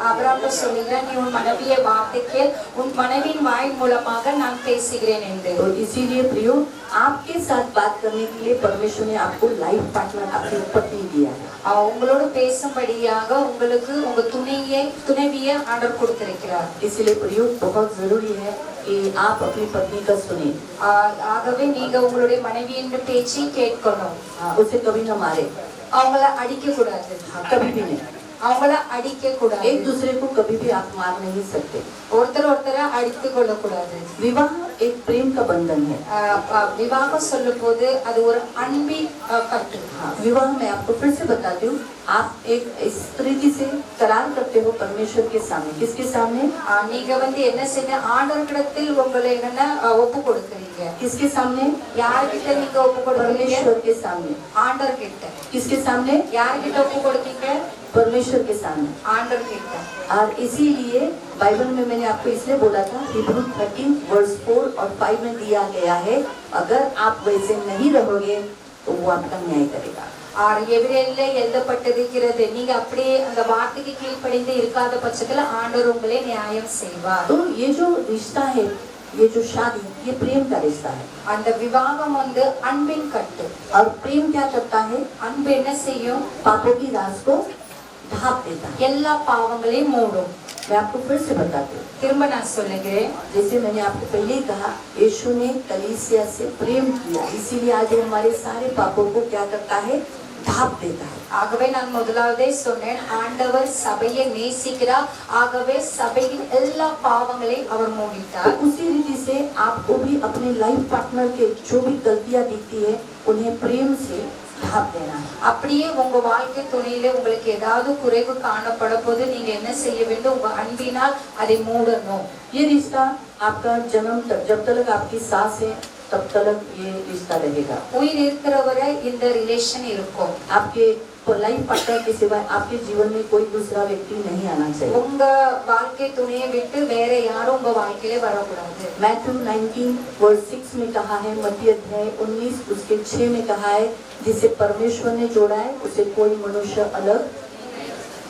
ஆபிரகாம்கிட்ட சொல்லுகிறார், நீ உன் மனைவியை வார்த்தை கேள், உன் மனைவியின் வாயின் மூலமாக நான் பேசுகிறேன் என்று. तो इसीलिए प्रियो, आपके साथ बात करने के लिए परमेश्वर ने आपको लाइफ पार्टनर, अपनी पत्नी दिया है। உங்களோடு பேசும்படியாக உங்களுக்கு உங்க துணைவியை ஆண்டவர் கொடுத்திருக்கிறார். इसलिए प्रियो, बहुत जरूरी है कि आप अपनी पत्नी का सुने। ஆகவே நீங்க உங்களுடைய மனைவியின் பேச்சை கேட்கணும். उसे कभी न मारे, அவங்கள அடிக்க கூடாது, कभी भी नहीं। அவங்கள அடிக்க கூடாது. एक दूसरे को कभी भी आप मार नहीं सकते। ஒருத்தரை அடித்து கொள்ள கூடாது. विवाह एक प्रेम का बंधन है। விவாகம் சொல்லும் போது அது ஒரு அன்பின் கட்டு. विवाह में आपको फिर से बताती हूँ, आप एक इस तरीके से करार करते हो परमेश्वर के सामने। किसके सामने? நீங்க என்ன செய்ய, ஆண்டவரிடத்தில் உங்களை ஒப்பு கொடுக்குறீங்க. किसके सामने? யார்கிட்ட நீங்க ஒப்பு கொடுக்குறீங்க? परमेश्वर के सामने। ஆண்டவர் கிட்ட. किसके सामने? யார்கிட்ட ஒப்பு கொடுக்கீங்க? परमेश्वर के सामने। ஆண்டவர் கிட்ட. और इसीलिए बाइबल में मैंने आपको इसलिए बोला था, हिब्रू 13 वर्स 4 और 5 में दिया गया है, अगर आप वैसे नहीं रहोगे तो वो आपका न्याय करेगा। எபிரேயர்ல எழுதப்பட்டிருக்கிறது, நீங்க அப்படியே அந்த வார்த்தைக்கு கீழ்ப்படிந்து இருக்காத பட்சத்துல ஆண்டவர் உங்களை நியாயம் செய்வார். तो ये जो रिश्ता है, ये जो शादी, ये प्रेम का रिश्ता है। அந்த விவாகம் அன்பின் கட்டு. और प्रेम क्या करता है? அன்பு என்ன செய்யும்? पापों की राज को ढांप देता है। எல்லா பாவங்களையும் மூடும். मैं आपको फिर से बताती हूँ, திரும்ப நான் சொல்லுகிறேன், जैसे मैंने आपको पहले ही कहा, यीशु ने कलीसिया से प्रेम किया, इसीलिए आज वो हमारे सारे पापों को क्या करता है? ढांप देता है। ஆகவே நான் முதலாவதே சொன்னேன், ஆண்டவர் சபையை நேசிக்கிறார், ஆகவே சபையின் எல்லா பாவங்களையும் அவர் तो மூடிட்டார். उसी रीति से आपको भी अपने लाइफ पार्टनर के जो भी गलतियां दिखती है, उन्हें प्रेम से ढांप देना है। அப்படியே உங்க வாழ்க்கை துணையில உங்களுக்கு ஏதாவது குறைவு காணப்பட போது நீங்க என்ன செய்ய வேண்டும்? உங்க அன்பினால் அதை மூடணும். ये रिश्ता आपका जन्म तक, जब तक आपकी सांस है तब तक ये रिश्ता रहेगा। உயிர் இருக்கிற வரை இந்த ரிலேஷன் இருக்கும். आपके लाइफ पार्टनर के सिवाय आपके जीवन में कोई दूसरा व्यक्ति नहीं आना चाहिए। உங்க வாழ்க்கை துணையை விட்டு வேற யாரும் உங்க வாழ்க்கையில வரக்கூடாது. मैथ्यू 19 वर्स 6 में कहा है, मत्ती अध्याय 19 उसके 6 में कहा है, जिसे परमेश्वर ने जोड़ा है उसे कोई मनुष्य अलग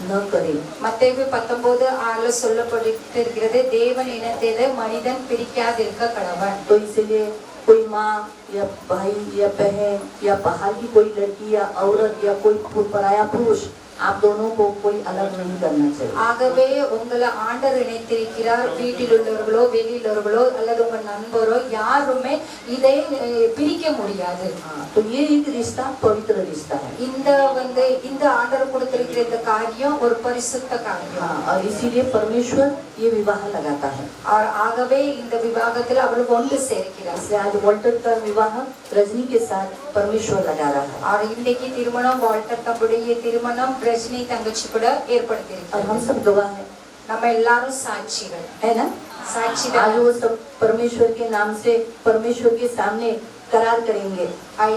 न करे। மத்தேயு 19:6 சொல்லப்பட்டிருக்கிறது, தேவன் இனத்திலே மனிதன் பிரிக்காதிருக்க கடவன். तो इसलिए कोई माँ या भाई या बहन या बाहर की कोई लड़की या औरत या कोई पराया पुरुष, आप दोनों को कोई अलग नहीं करना चाहिए। ஆகவே உங்களை ஆண்டவர் இணைத்திருக்கிறார். வீட்டில் உள்ளவர்களோ வெளியிலவர்களோ அல்லது உங்க நண்பரோ யாருமே இதை பிரிக்க முடியாது. तो ये एक रिश्ता पवित्र रिश्ता है। இந்த ஆண்டவர் கொடுத்திருக்கிற இந்த காரியம் ஒரு பரிசுத்த காரியம். और इसीलिए परमेश्वर ये विवाह लगाता है। ஆகவே இந்த விவாகத்தில் அவர் ஒன்று சேர்க்கிறார். इसलिए आज वॉल्टर का विवाह रजनी के साथ परमेश्वर लगा रहा है। இன்னைக்கு திருமணம் வால்டர் தம்புடைய திருமணம் ரஜினி தங்கச்சி கூட और ஏற்படுத்தியிருக்கிறார். हम सब गवाह हैं, நம்ம எல்லாரும் சாட்சிகள், है ना? சாட்சிதான். आज वो सब परमेश्वर के नाम से परमेश्वर के सामने करार करेंगे।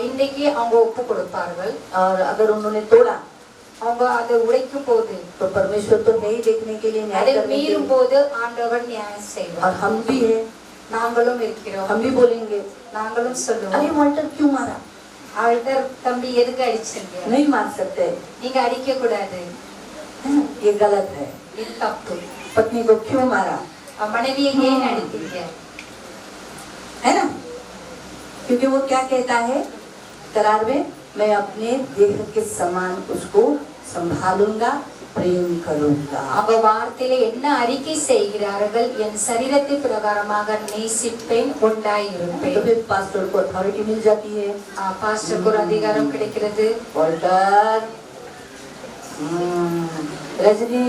இன்னைக்கு அவங்க ஒப்பு கொடுப்பார்கள். और अगर उन्होंने तोड़ा அவங்க அதை உடைக்கும் போது, तो परमेश्वर तो है ही देखने के लिए, न्याय அதை करने के மீறும் लिए। போது ஆண்டவர் நியாயம் और செய்வார். हम भी हैं, நாங்களும் இருக்கிறோம். हम भी बोलेंगे, நாங்களும் अरे சொல்லுவோம், वॉल्टर क्यों मारा? ஆல்டர் தம்பி எதுக்கு அடிச்சீங்க? नहीं मार सकते, நீங்க அடிக்க கூடாது, है ना? ये गलत है। இது तப்பு. पत्नी को क्यों मारा? மனைவியை ஏன் அடித்தீங்க? है ना? क्योंकि वो क्या कहता है करार में, मैं अपने देह के समान उसको संभालूंगा, प्रेम करूंगा। அவங்க வார்த்தையில என்ன அறிக்கை செய்கிறார்கள், என் சரீரத்தை பிரகாரமாக நேசிப்பேன், உண்டாய் இருப்பேன். तो फिर पास्टर को अथॉरिटी मिल जाती है, பாஸ்டருக்கு ஒரு அதிகாரம் கிடைக்கிறது. वॉल्टर, रजनी,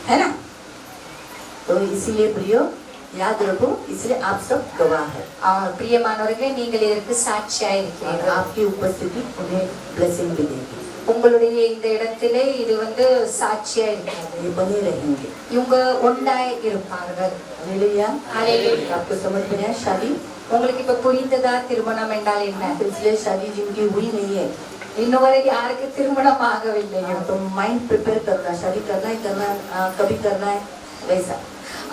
है ना। तो इसीलिए प्रियो याद रखो, इसलिए आप सब गवाह है பிரியமானவர்களே, நீங்கள் இதற்கு சாட்சியா और இருக்கிறீர்கள். आपकी उपस्थिति उन्हें ब्लेसिंग भी देगी, உங்களுடைய இந்த இடத்திலே இது சாட்சியா இருக்கிறது. ये बने रहेंगे। இவங்க ஒன்றாய் இருப்பார்கள். हालेलुया। हालेलुया। आपको समझ में आया शादी? உங்களுக்கு இப்ப புரிந்ததா திருமணம் என்றால் என்ன? इसलिए शादी जिनकी हुई नहीं है, இன்னுவரை யாருக்கு திருமணம் ஆகவில்லையோ तो माइंड प्रिपेयर करना, शादी करना ही करना, कभी करना है वैसा।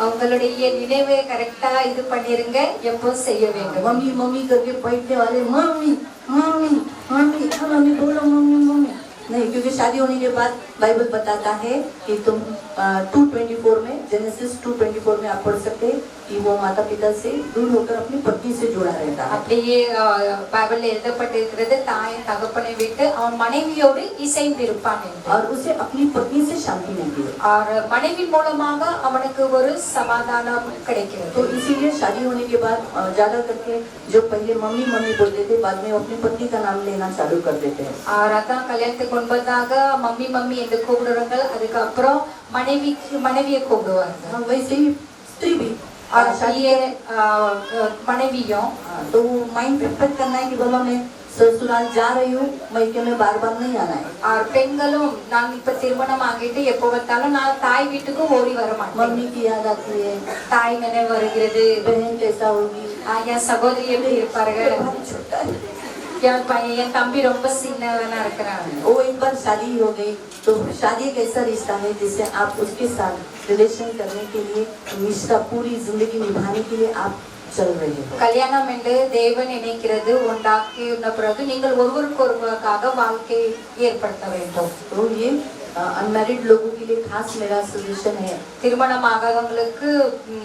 அவங்களுடைய நினைவை கரெக்டா இது பண்ணிருங்க, எப்போ செய்ய வேண்டும். मम्मी मम्मी करके बैठने वाले, मम्मी मम्मी मम्मी, मम्मी बोलो मम्मी मम्मी नहीं, क्योंकि शादी होने के बाद बाइबल बताता है कि तुम 2:24 में, जेनेसिस 2:24 में आप पढ़ सकते हैं कि वो माता पिता से दूर होकर अपनी पत्नी से जुड़ा रहता है। அப்படியே பைபிள்ல எழுதப்பட்டிருக்கிறது, தாயின் தகப்பனை விட்டு அவன் மனைவியோடு இசைந்திருப்பான் என்று. और उसे अपनी पत्नी से शांति मिलती है, और மனைவி மூலமாக அவனுக்கு ஒரு சமாதானம் கிடைக்கிறது. तो इसीलिए शादी होने के बाद ज्यादा करके जो पहले मम्मी मम्मी बोलते थे, बाद में अपनी पत्नी का नाम लेना चालू कर देते हैं। அதான் கல்யாணத்துக்கு முன்பதாக மம்மி மம்மி என்று கூப்பிடுறாங்க, அதுக்கப்புறம் மனைவியை கூப்பிடுவாங்க. हाँ, वैसे ही स्त्री भी அப்படியே மனைவியும் तो माइंड प्रिपेयर करना है कि बोलो मैं ससुराल जा रही हूँ, मैके में बार बार नहीं आना है। और பெண்களும் நான் இப்ப திருமணம் ஆகிட்டு எப்போ பார்த்தாலும் நான் தாய் வீட்டுக்கு ஓடி வர மாட்டேன். मम्मी की याद आती है, தாய் நினைவு வருகிறது. बहन कैसा होगी, என் சகோதரி எப்படி இருப்பார்கள், भाई छोटा है। என் பையன் என் தம்பி ரொம்ப சின்னவனா இருக்கிறான். वो एक बार शादी हो गई, तो शादी एक ऐसा रिश्ता है जिससे आप उसके साथ रिलेशन करने के लिए, रिश्ता पूरी जिंदगी निभाने के लिए आप चल रहे हो। கல்யாணம் என்று தேவன் நினைக்கிறது, உண்டாக்கி பிறகு நீங்கள் ஒருவருக்கு ஒருவருக்காக வாழ்க்கை ஏற்படுத்த வேண்டும். तो ये अनमैरिड लोगों के लिए खास मेरा सजेशन है, திருமணம் ஆகாதவங்களுக்கு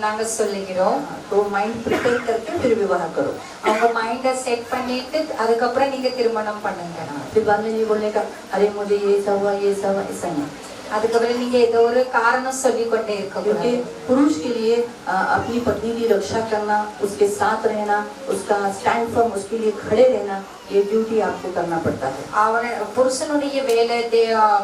நாங்க சொல்லுகிறோம், तो माइंड प्रिपेयर करके फिर विवाह करो। அவங்க மைண்ட செட் பண்ணிட்டு அதுக்கப்புறம் நீங்க திருமணம் பண்ணுங்க. फिर बाद में नहीं बोलने का अरे मुझे ये सब हुआ ये सब हुआ, ऐसा नहीं। அதுக்கப்புறம் நீங்க ஏதோ ஒரு காரணம் சொல்லி கொண்டே क्योंकि இருக்க. पुरुष के लिए अपनी पत्नी की रक्षा करना, उसके साथ रहना, उसका स्टैंड फर्म, उसके लिए खड़े रहना, ये ड्यूटी आपको करना पड़ता है। அவன புருஷனுடைய வேலை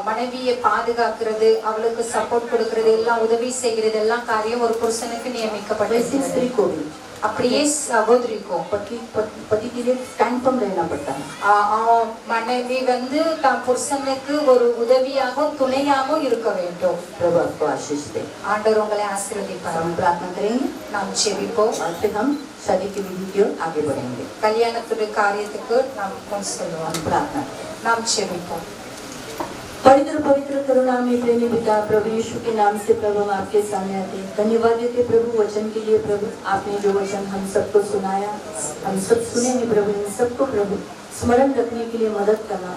மனைவியை பாதுகாக்கிறது, அவளுக்கு சப்போர்ட் கொடுக்கிறது, எல்லாம் உதவி செய்கிறது, எல்லாம் காரியம் ஒரு புருஷனுக்கு वैसे நியமிக்கப்பட்டிருக்கிறது. स्त्री को भी அப்படியே சகோதரிக்கும் पति के लिए स्टैंड फर्म रहना पड़ता है। மனைவி தன் புருஷனுக்கு ஒரு உதவியாகவும் துணையாகவும் இருக்க வேண்டும். प्रभु आपको आशीष दे। ஆண்டவர் உங்களை ஆசீர்வதிப்பார். हम प्रार्थना करेंगे நாம் செபிப்போம். और फिर हम शादी की विधि की ओर आगे बढ़ेंगे। கல்யாணத்துடைய காரியத்துக்கு நாம் முன் செல்வோம். हम प्रार्थना करें। நாம் செபிப்போம். पवित्र पवित्र करुणामय प्रेमी पिता, प्रभु यीशु के नाम से प्रभु हम आपके सामने आते हैं। धन्यवाद देते प्रभु वचन के लिए। प्रभु आपने जो वचन हम सबको सुनाया, हम सब सुनेंगे प्रभु, इन सबको प्रभु स्मरण रखने के लिए मदद करना,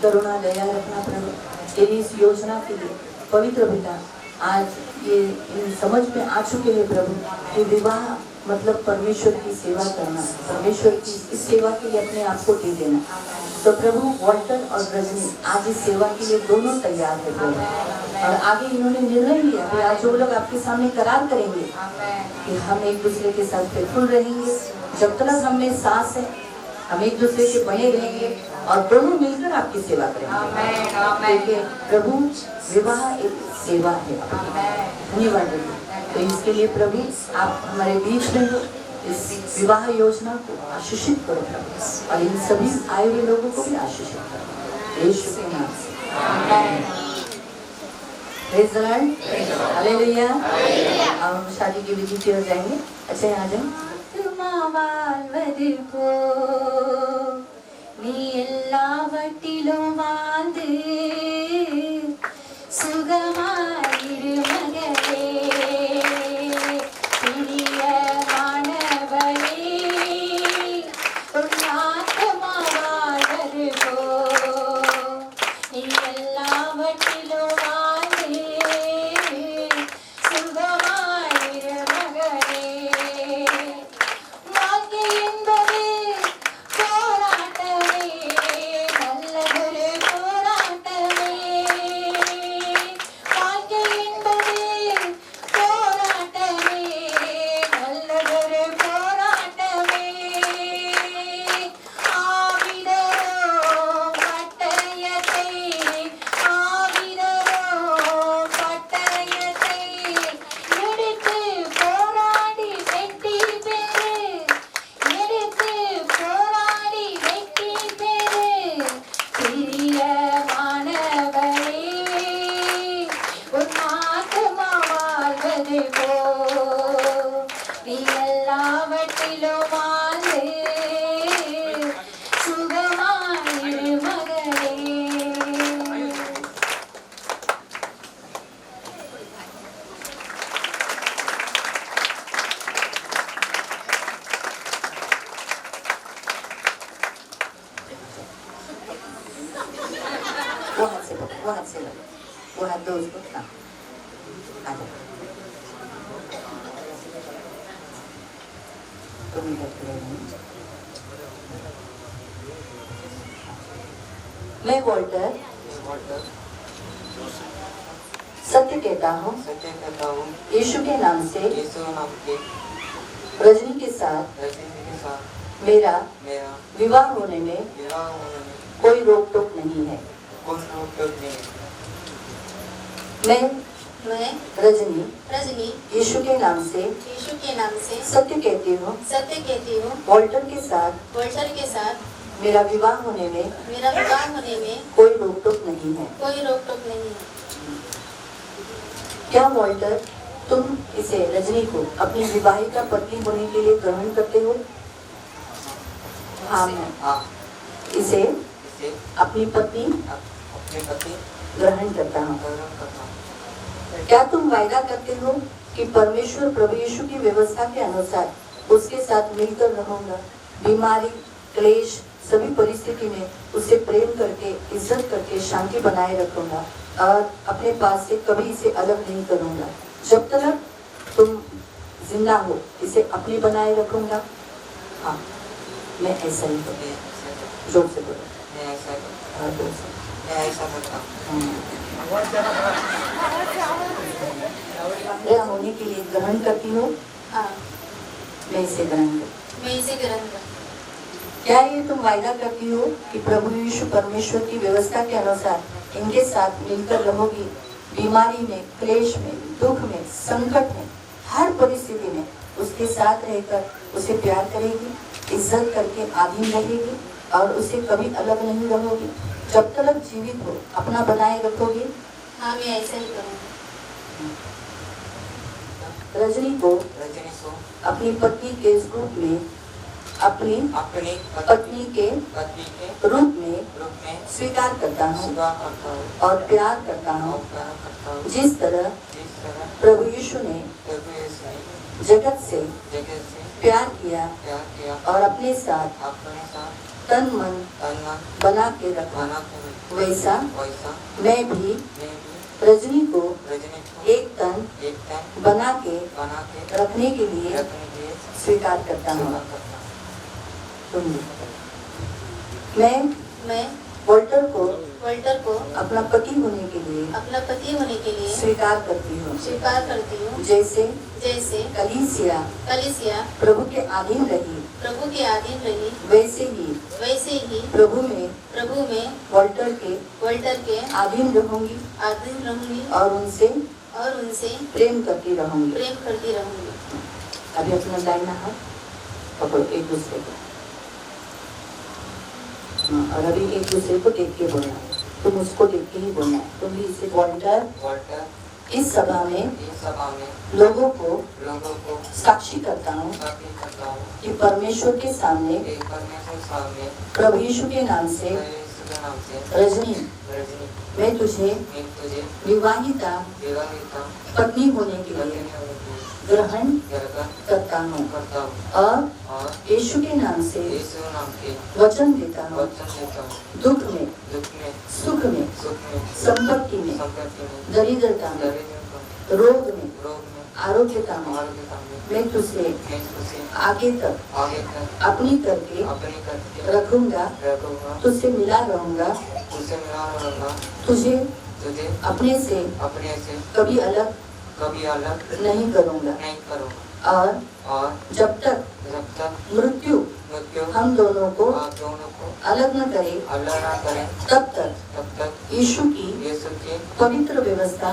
करुणा दया रखना प्रभु। तेरी इस योजना के लिए पवित्र पिता, आज ये इन समझ में आ चुके हैं प्रभु कि विवाह मतलब परमेश्वर की सेवा करना, परमेश्वर की इस सेवा के लिए अपने आप को दे देना। तो प्रभु वॉल्टर और रजनी आज इस सेवा के लिए दोनों तैयार है प्रभु, और आगे इन्होंने निर्णय लिया कि आज वो लोग आपके सामने करार करेंगे कि हम एक दूसरे के साथ फेथफुल रहेंगे, जब तक हम में सांस है हम एक दूसरे के बने रहेंगे और दोनों मिलकर आपकी सेवा करेंगे। देखिए प्रभु, विवाह एक सेवा है। धन्यवाद प्रभु। तो इसके लिए प्रभु आप हमारे बीच में हो, इस विवाह योजना को आशीषित करो प्रभु, और इन सभी आए हुए लोगों को भी आशीषित करो यीशु के नाम से। Praise the Lord, hallelujah. अब हम शादी की विधि की ओर जाएंगे। अच्छा यहाँ जाएं। ஆத்துமா வாழ்வது போ நீ எல்லாவற்றிலும் வாழ்ந்து சுகமாயிரு மகளே, பிரியமானவளே, உன் ஆத்துமா வாழ்வது போ நீ எல்லாவற்றிலும் வாழ்ந்து சுகமாயிரு மகளே. வாழ்க்கை என்பது போராட்டமே, நல்ல वो हाथ से लो, वो हाथ दो उसको। हाँ आ जाओ, तुम इधर खड़े रहो। मैं वॉल्टर सत्य कहता हूँ यीशु के नाम से रजनी के साथ मेरा विवाह होने में कोई रोक टोक नहीं है। मैं रजनी यीशु के नाम से सत्य कहती हूँ वॉल्टर के साथ मेरा विवाह होने में कोई रोक टोक नहीं है। क्या वॉल्टर तुम इसे रजनी को अपनी विवाहिता पत्नी होने के लिए ग्रहण करते हो? हाँ मैं इसे अपनी पत्नी ग्रहण करता हूँ। क्या तुम वायदा करते हो कि परमेश्वर प्रभु यीशु की व्यवस्था के अनुसार उसके साथ मिलकर रहूंगा, बीमारी क्लेश सभी परिस्थिति में उसे प्रेम करके इज्जत करके शांति बनाए रखूंगा और अपने पास से कभी इसे अलग नहीं करूंगा, जब तक तुम जिंदा हो इसे अपनी बनाए रखूंगा? हाँ मैं ऐसा ही करूँगा। जोर से बोलो। होने के लिए ग्रहण करती हूँ। मैं इसे ग्रहण करती। क्या ये तुम वायदा करती हो कि प्रभु यीशु परमेश्वर की व्यवस्था के अनुसार इनके साथ मिलकर रहोगी, बीमारी में क्लेश में दुख में संकट में हर परिस्थिति में उसके साथ रहकर उसे प्यार करेगी, इज्जत करके अधीन रहेगी और उसे कभी अलग नहीं रहोगी, जब तक जीवित हो अपना बनाए रखोगी? हाँ मैं ऐसा ही करूँगी। रजनी को अपनी पत्नी के रूप में अपनी पत्नी के रूप में स्वीकार करता हूँ और प्यार करता हूँ, जिस तरह प्रभु यीशु ने जगत से प्यार किया और अपने साथ तन मन बना के रखा, वैसा मैं भी रजनी को एक तन बना के रखने के लिए स्वीकार करता हूँ। मैं वॉल्टर को अपना पति होने के लिए स्वीकार करती हूँ, जैसे कलीसिया प्रभु के अधीन रही, वैसे ही प्रभु में वॉल्टर के अधीन रहूंगी और उनसे प्रेम करती रहूंगी। अभी अपना दाहिना हाथ पकड़ो एक दूसरे को, और अभी एक दूसरे को देख के बोलना है, तुम उसको देख के ही बोलना है। तुम भी इसे वॉल्टर इस सभा में लोगों को साक्षी करता हूँ कि परमेश्वर के सामने प्रभु यीशु के नाम से रजनी मैं तुझे विवाहिता पत्नी होने के लिए ग्रहण करता हूँ और यीशु के नाम से वचन देता हूँ, दुख में सुख में संपत्ति में दरिद्रता में रोग में आरोग्यता में मैं तुझे आगे तक अपनी करके रखूंगा, तुझसे मिला रहूंगा, तुझे अपने से कभी अलग नहीं करूंगा और जब तक मृत्यु हम दोनों को अलग न करे तब तक यीशु की पवित्र व्यवस्था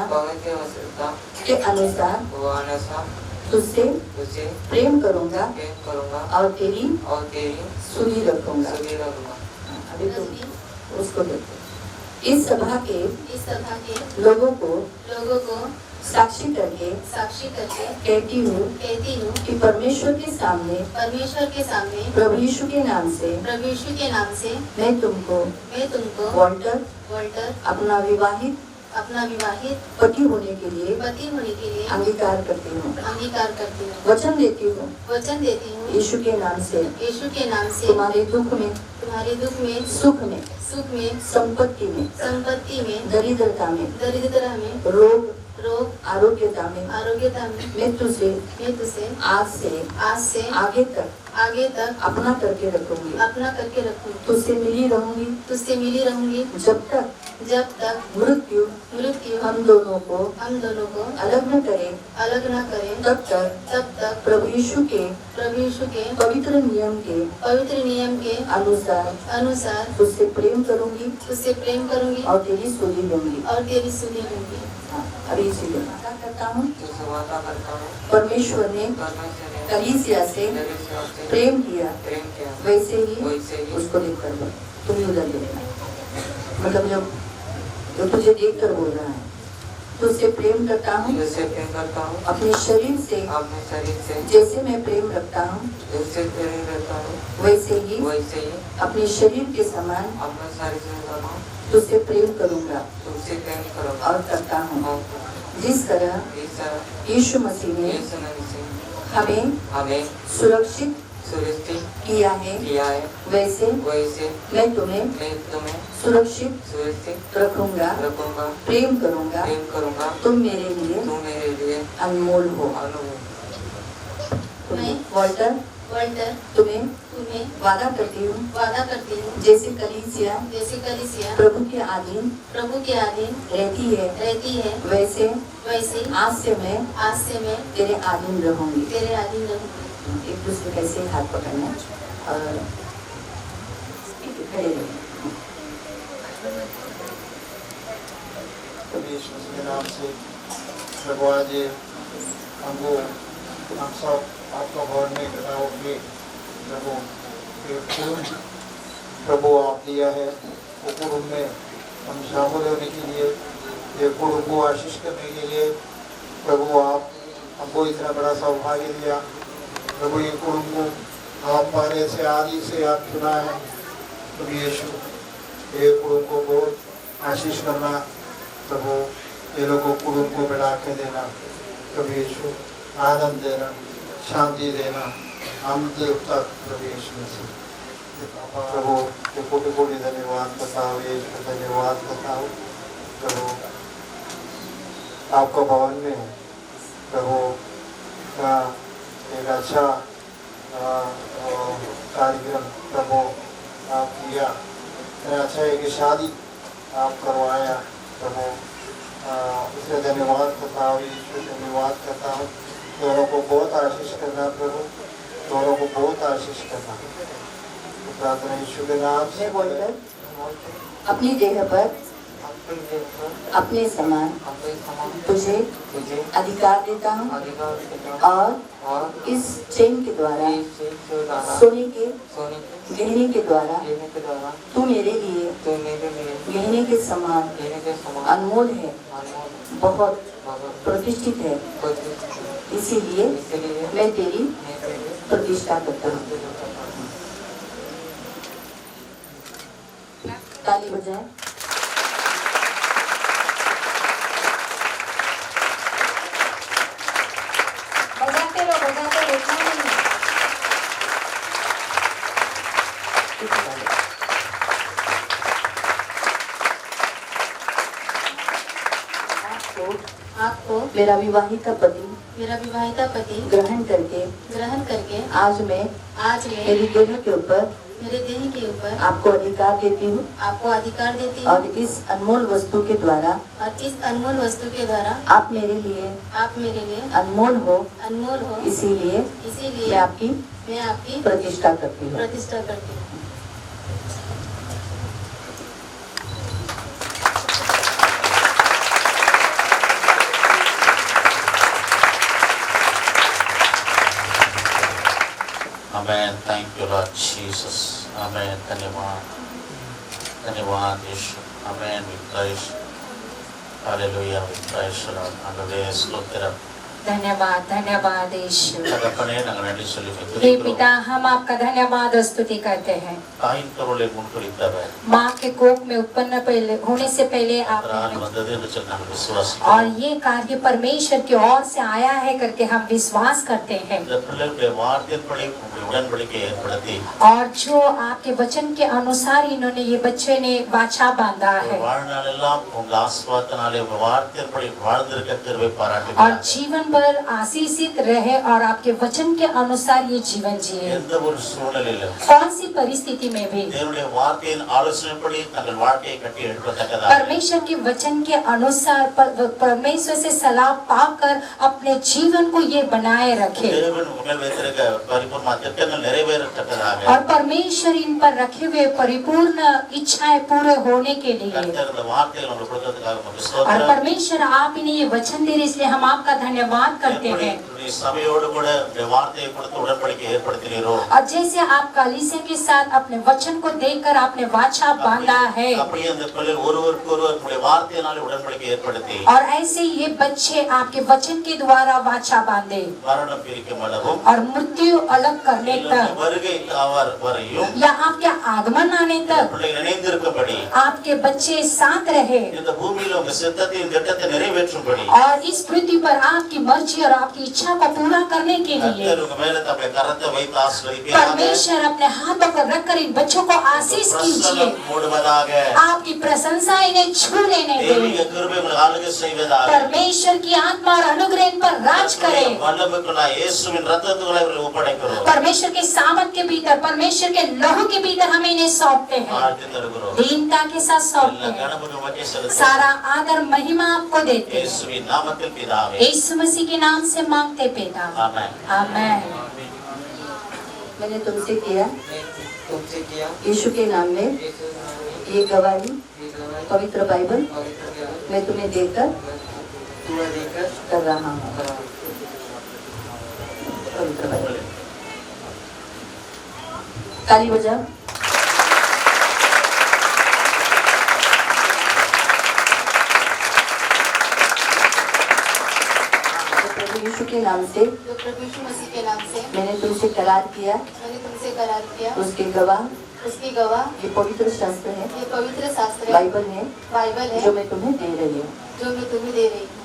के अनुसार तुझसे प्रेम करूंगा और तेरी सुनी रखूंगा। अभी तुम उसको देखो। इस सभा के लोगों को साक्षी करके कहती हूँ कि परमेश्वर के सामने प्रभु यीशु के नाम से मैं तुमको वॉल्टर अपना विवाहित अपना विवाहित पति होने के लिए पति होने के लिए अंगीकार करती हूँ, अंगीकार करती हूँ, वचन देती हूँ वचन देती हूँ यीशु के नाम से यीशु के नाम से तुम्हारे दुख में, तुम्हारे दुख में, सुख में, संपत्ति में, संपत्ति में, दरिद्रता में, दरिद्रता में, रोग रोग आरोग्यता में, आरोग्यता में, मृत्यु से आज से आगे तक अपना करके रखूंगी, अपना करके रखूंगी, तुझसे मिली रहूंगी, तुझसे मिली रहूंगी, जब तक मृत्यु हम दोनों को अलग न करे, तब तक प्रभु यीशु के पवित्र नियम के अनुसार तुझसे प्रेम करूंगी और तेरी सुधि लूंगी। अभी इसीलिए वादा करता हूँ, परमेश्वर ने कलीसिया से प्रेम किया, वैसे ही उसको देखकर बोल, तुम ही उधर देखना, मतलब जो तुझे देख कर बोल रहा है, तुझसे प्रेम करता हूँ अपने शरीर से जैसे मैं प्रेम रखता हूँ, वैसे ही अपने शरीर के समान तुझसे प्रेम करूँगा और करता हूँ। जिस तरह यीशु मसीह ने हमें सुरक्षित किया है, वैसे मैं तुम्हें सुरक्षित रखूंगा, प्रेम करूंगा, तुम मेरे लिए अनमोल हो। वॉल्टर तुम्हें वादा करती हूँ जैसे कलीसिया प्रभु के अधीन रहती है, वैसे आज से मैं तेरे अधीन रहूंगी। एक दूसरे कैसे हाथ पकड़ना और खड़े रहना। नाम से प्रभु आज हमको हम सब आपका भवन में इकट्ठा होकर प्रभु आप दिया है, वो कुटुंब में हम शामिल होने के लिए, ये कुटुंब को आशीष करने के लिए प्रभु आप हमको इतना बड़ा सौभाग्य दिया। प्रभु ये कुटुंब को आप पहले से आदि से आप चुना है। प्रभु यीशु ये कुटुंब को बहुत आशीष करना, प्रभु ये लोगों को कुटुंब को बढ़ा के देना, प्रभु यीशु आनंद देना, शांति देना, हम देव तक प्रभु यीशु मसीह। प्रभु कोटि कोटि धन्यवाद करता हूँ, यीशु धन्यवाद करता हूँ। प्रभु आपका भवन में प्रभु का एक अच्छा कार्यक्रम प्रभु आप किया, अच्छा एक शादी आप करवाया। प्रभु उससे धन्यवाद करता हूँ, यीशु धन्यवाद करता हूँ। दोनों को बहुत आशीष करना प्रभु, दोनों को बहुत आशीष करना। प्रार्थना यीशु के नाम से बोलकर अपनी जगह पर अपने समान तुझे अधिकार देता हूँ और इस चेन के द्वारा, सोने के गहने के द्वारा तू मेरे लिए गहने के समान अनमोल है, बहुत प्रतिष्ठित है, इसीलिए मैं तेरी प्रतिष्ठा करता हूँ। ताली बजाएं। बजाते रहो, रुकना नहीं। आपको मेरा विवाहिता पति ग्रहण करके आज मैं मेरी देह के ऊपर आपको अधिकार देती हूँ और इस अनमोल वस्तु के द्वारा आप मेरे लिए अनमोल हो, इसीलिए मैं आपकी प्रतिष्ठा करती हूँ। Amen. Thank you, Lord Jesus. Amen. धन्यवाद यीशु। Amen. We praise. Hallelujah. We praise you, Lord. Hallelujah. स्तोत्र धन्यवाद धन्यवाद यीशु। தகப்பனே நாங்கள் நன்றி சொல்லி हे துதிக்கிறோம். पिता, हम आपका धन्यवाद और स्तुति करते हैं। தாயின் கருவிலே முன்குறித்தவர் माँ के कोख में उत्पन्न होने से पहले நாள் आपने, வந்தது என்று சொல்லி நாங்கள் और விசுவாசிக்கிறோம். ये कार्य परमेश्वर की ओर से आया है करके हम विश्वास करते हैं। இந்த பிள்ளைகளுடைய வார்த்தையின்படி உங்களுடைய உடன்படிக்கையை ஏற்படுத்தி और जो आपके वचन के अनुसार इन्होंने ये बच्चे ने वाचा बांधा है, வாழ்நாள் எல்லாம் உங்க ஆசீர்வாதத்தினாலே உங்க வார்த்தையின்படி வாழ்ந்திருக்க கிருபை और பாராட்டுகிறார். जीवन भर आशीषित रहे और आपके वचन के अनुसार ये जीवन जिए। எந்த ஒரு சூழ்நிலையிலும் कौन सी परिस्थिति में भी தேவனுடைய வார்த்தையின் ஆலோசனைப்படி தங்கள் வாழ்க்கையை கட்டி எழுப்பத்தக்கதாக परमेश्वर के वचन के अनुसार परमेश्वर से सलाह पाकर अपने जीवन को ये बनाए रखे, தேவன் உங்கள் வைத்திருக்க பரிபூர்ண திட்டங்கள் நிறைவேறத்தக்கதாக और परमेश्वर इन पर रखे हुए परिपूर्ण इच्छाएं पूरे होने के लिए, கர்த்தர் இந்த வார்த்தைகளை உங்களுக்கு கொடுத்ததுக்காக உங்களுக்கு और ஸ்தோத்திரம். परमेश्वर आप इन्हें ये वचन दे रहे, इसलिए हम आपका धन्यवाद करते எப்படி हैं। உங்களுடைய சபையோடு கூட இந்த வார்த்தையை கொடுத்து உடன்படிக்கை ஏற்படுத்தினீரோ और जैसे आप कलीसिया के साथ अपने वचन को देकर आपने वाचा बांधा है, அப்படியே அந்த பிள்ளை ஒருவருக்கு ஒருவர் உங்களுடைய வார்த்தையினாலே உடன்படிக்கை ஏற்படுத்தி और ऐसे ये बच्चे आपके वचन के द्वारा वाचा बांधे மரணம் பிரிக்கும் அளவும் और मृत्यु अलग करने तक, வருகை தாவர் வரையும் या आपके आगमन आने तक பிள்ளைகள் இணைந்திருக்கும்படி आपके बच्चे साथ रहे, இந்த பூமியில உங்க சித்தத்தையும் திட்டத்தை நிறைவேற்றும்படி और इस पृथ्वी पर आपकी मर्जी और आपकी इच्छा को पूरा करने के लिए கர்த்தர் உங்க மேல தம்முடைய கரத்தை வைத்து ஆசீர்வதிப்பீராக. परमेश्वर अपने हाथों पर रखकर इन बच्चों को आशीष कीजिए, பிரசன்னம் மூடுவதாக. आपकी प्रशंसा इन्हें छू लेने दे, தெய்வீக கிருபை உங்களை ஆளுகை செய்வதாக. परमेश्वर की आत्मा और अनुग्रह इन पर राज करे, வல்லமைக்குள்ளாய் இயேசுவின் இரத்தத்துக்குள்ளே இவர்களை ஒப்படைக்கிறோம். परमेश्वर के सामर्थ के भीतर, परमेश्वर के लहू के भीतर हम इन्हें सौंपते हैं, வாழ்த்து தருகிறோம். दीनता के साथ सौंपते எல்லா हैं, கனமும் உமக்கே செலுத்துகிறோம். सारा आदर महिमा आपको देते हैं, இயேசுவின் நாமத்தில் பிதாவே. यीशु मसीह के नाम से मांगते पिता, ஆமென். आमेन। मैंने तुमसे किया तुमसे किया यीशु के नाम में ये गवाही पवित्र बाइबल मैं तुम्हें देकर तुम्हें देकर कर रहा हूँ। पवित्र बाइबल ताली बजाओ। प्रभु यीशु के नाम से जो प्रभु यीशु मसीह के नाम से मैंने तुमसे करार किया, मैंने तुमसे करार किया, उसके गवाह उसकी गवाह ये पवित्र शास्त्र है, ये पवित्र शास्त्र है, बाइबल है बाइबल है, जो मैं तुम्हें दे रही हूँ। जो मैं तुम्हें दे रही हूँ।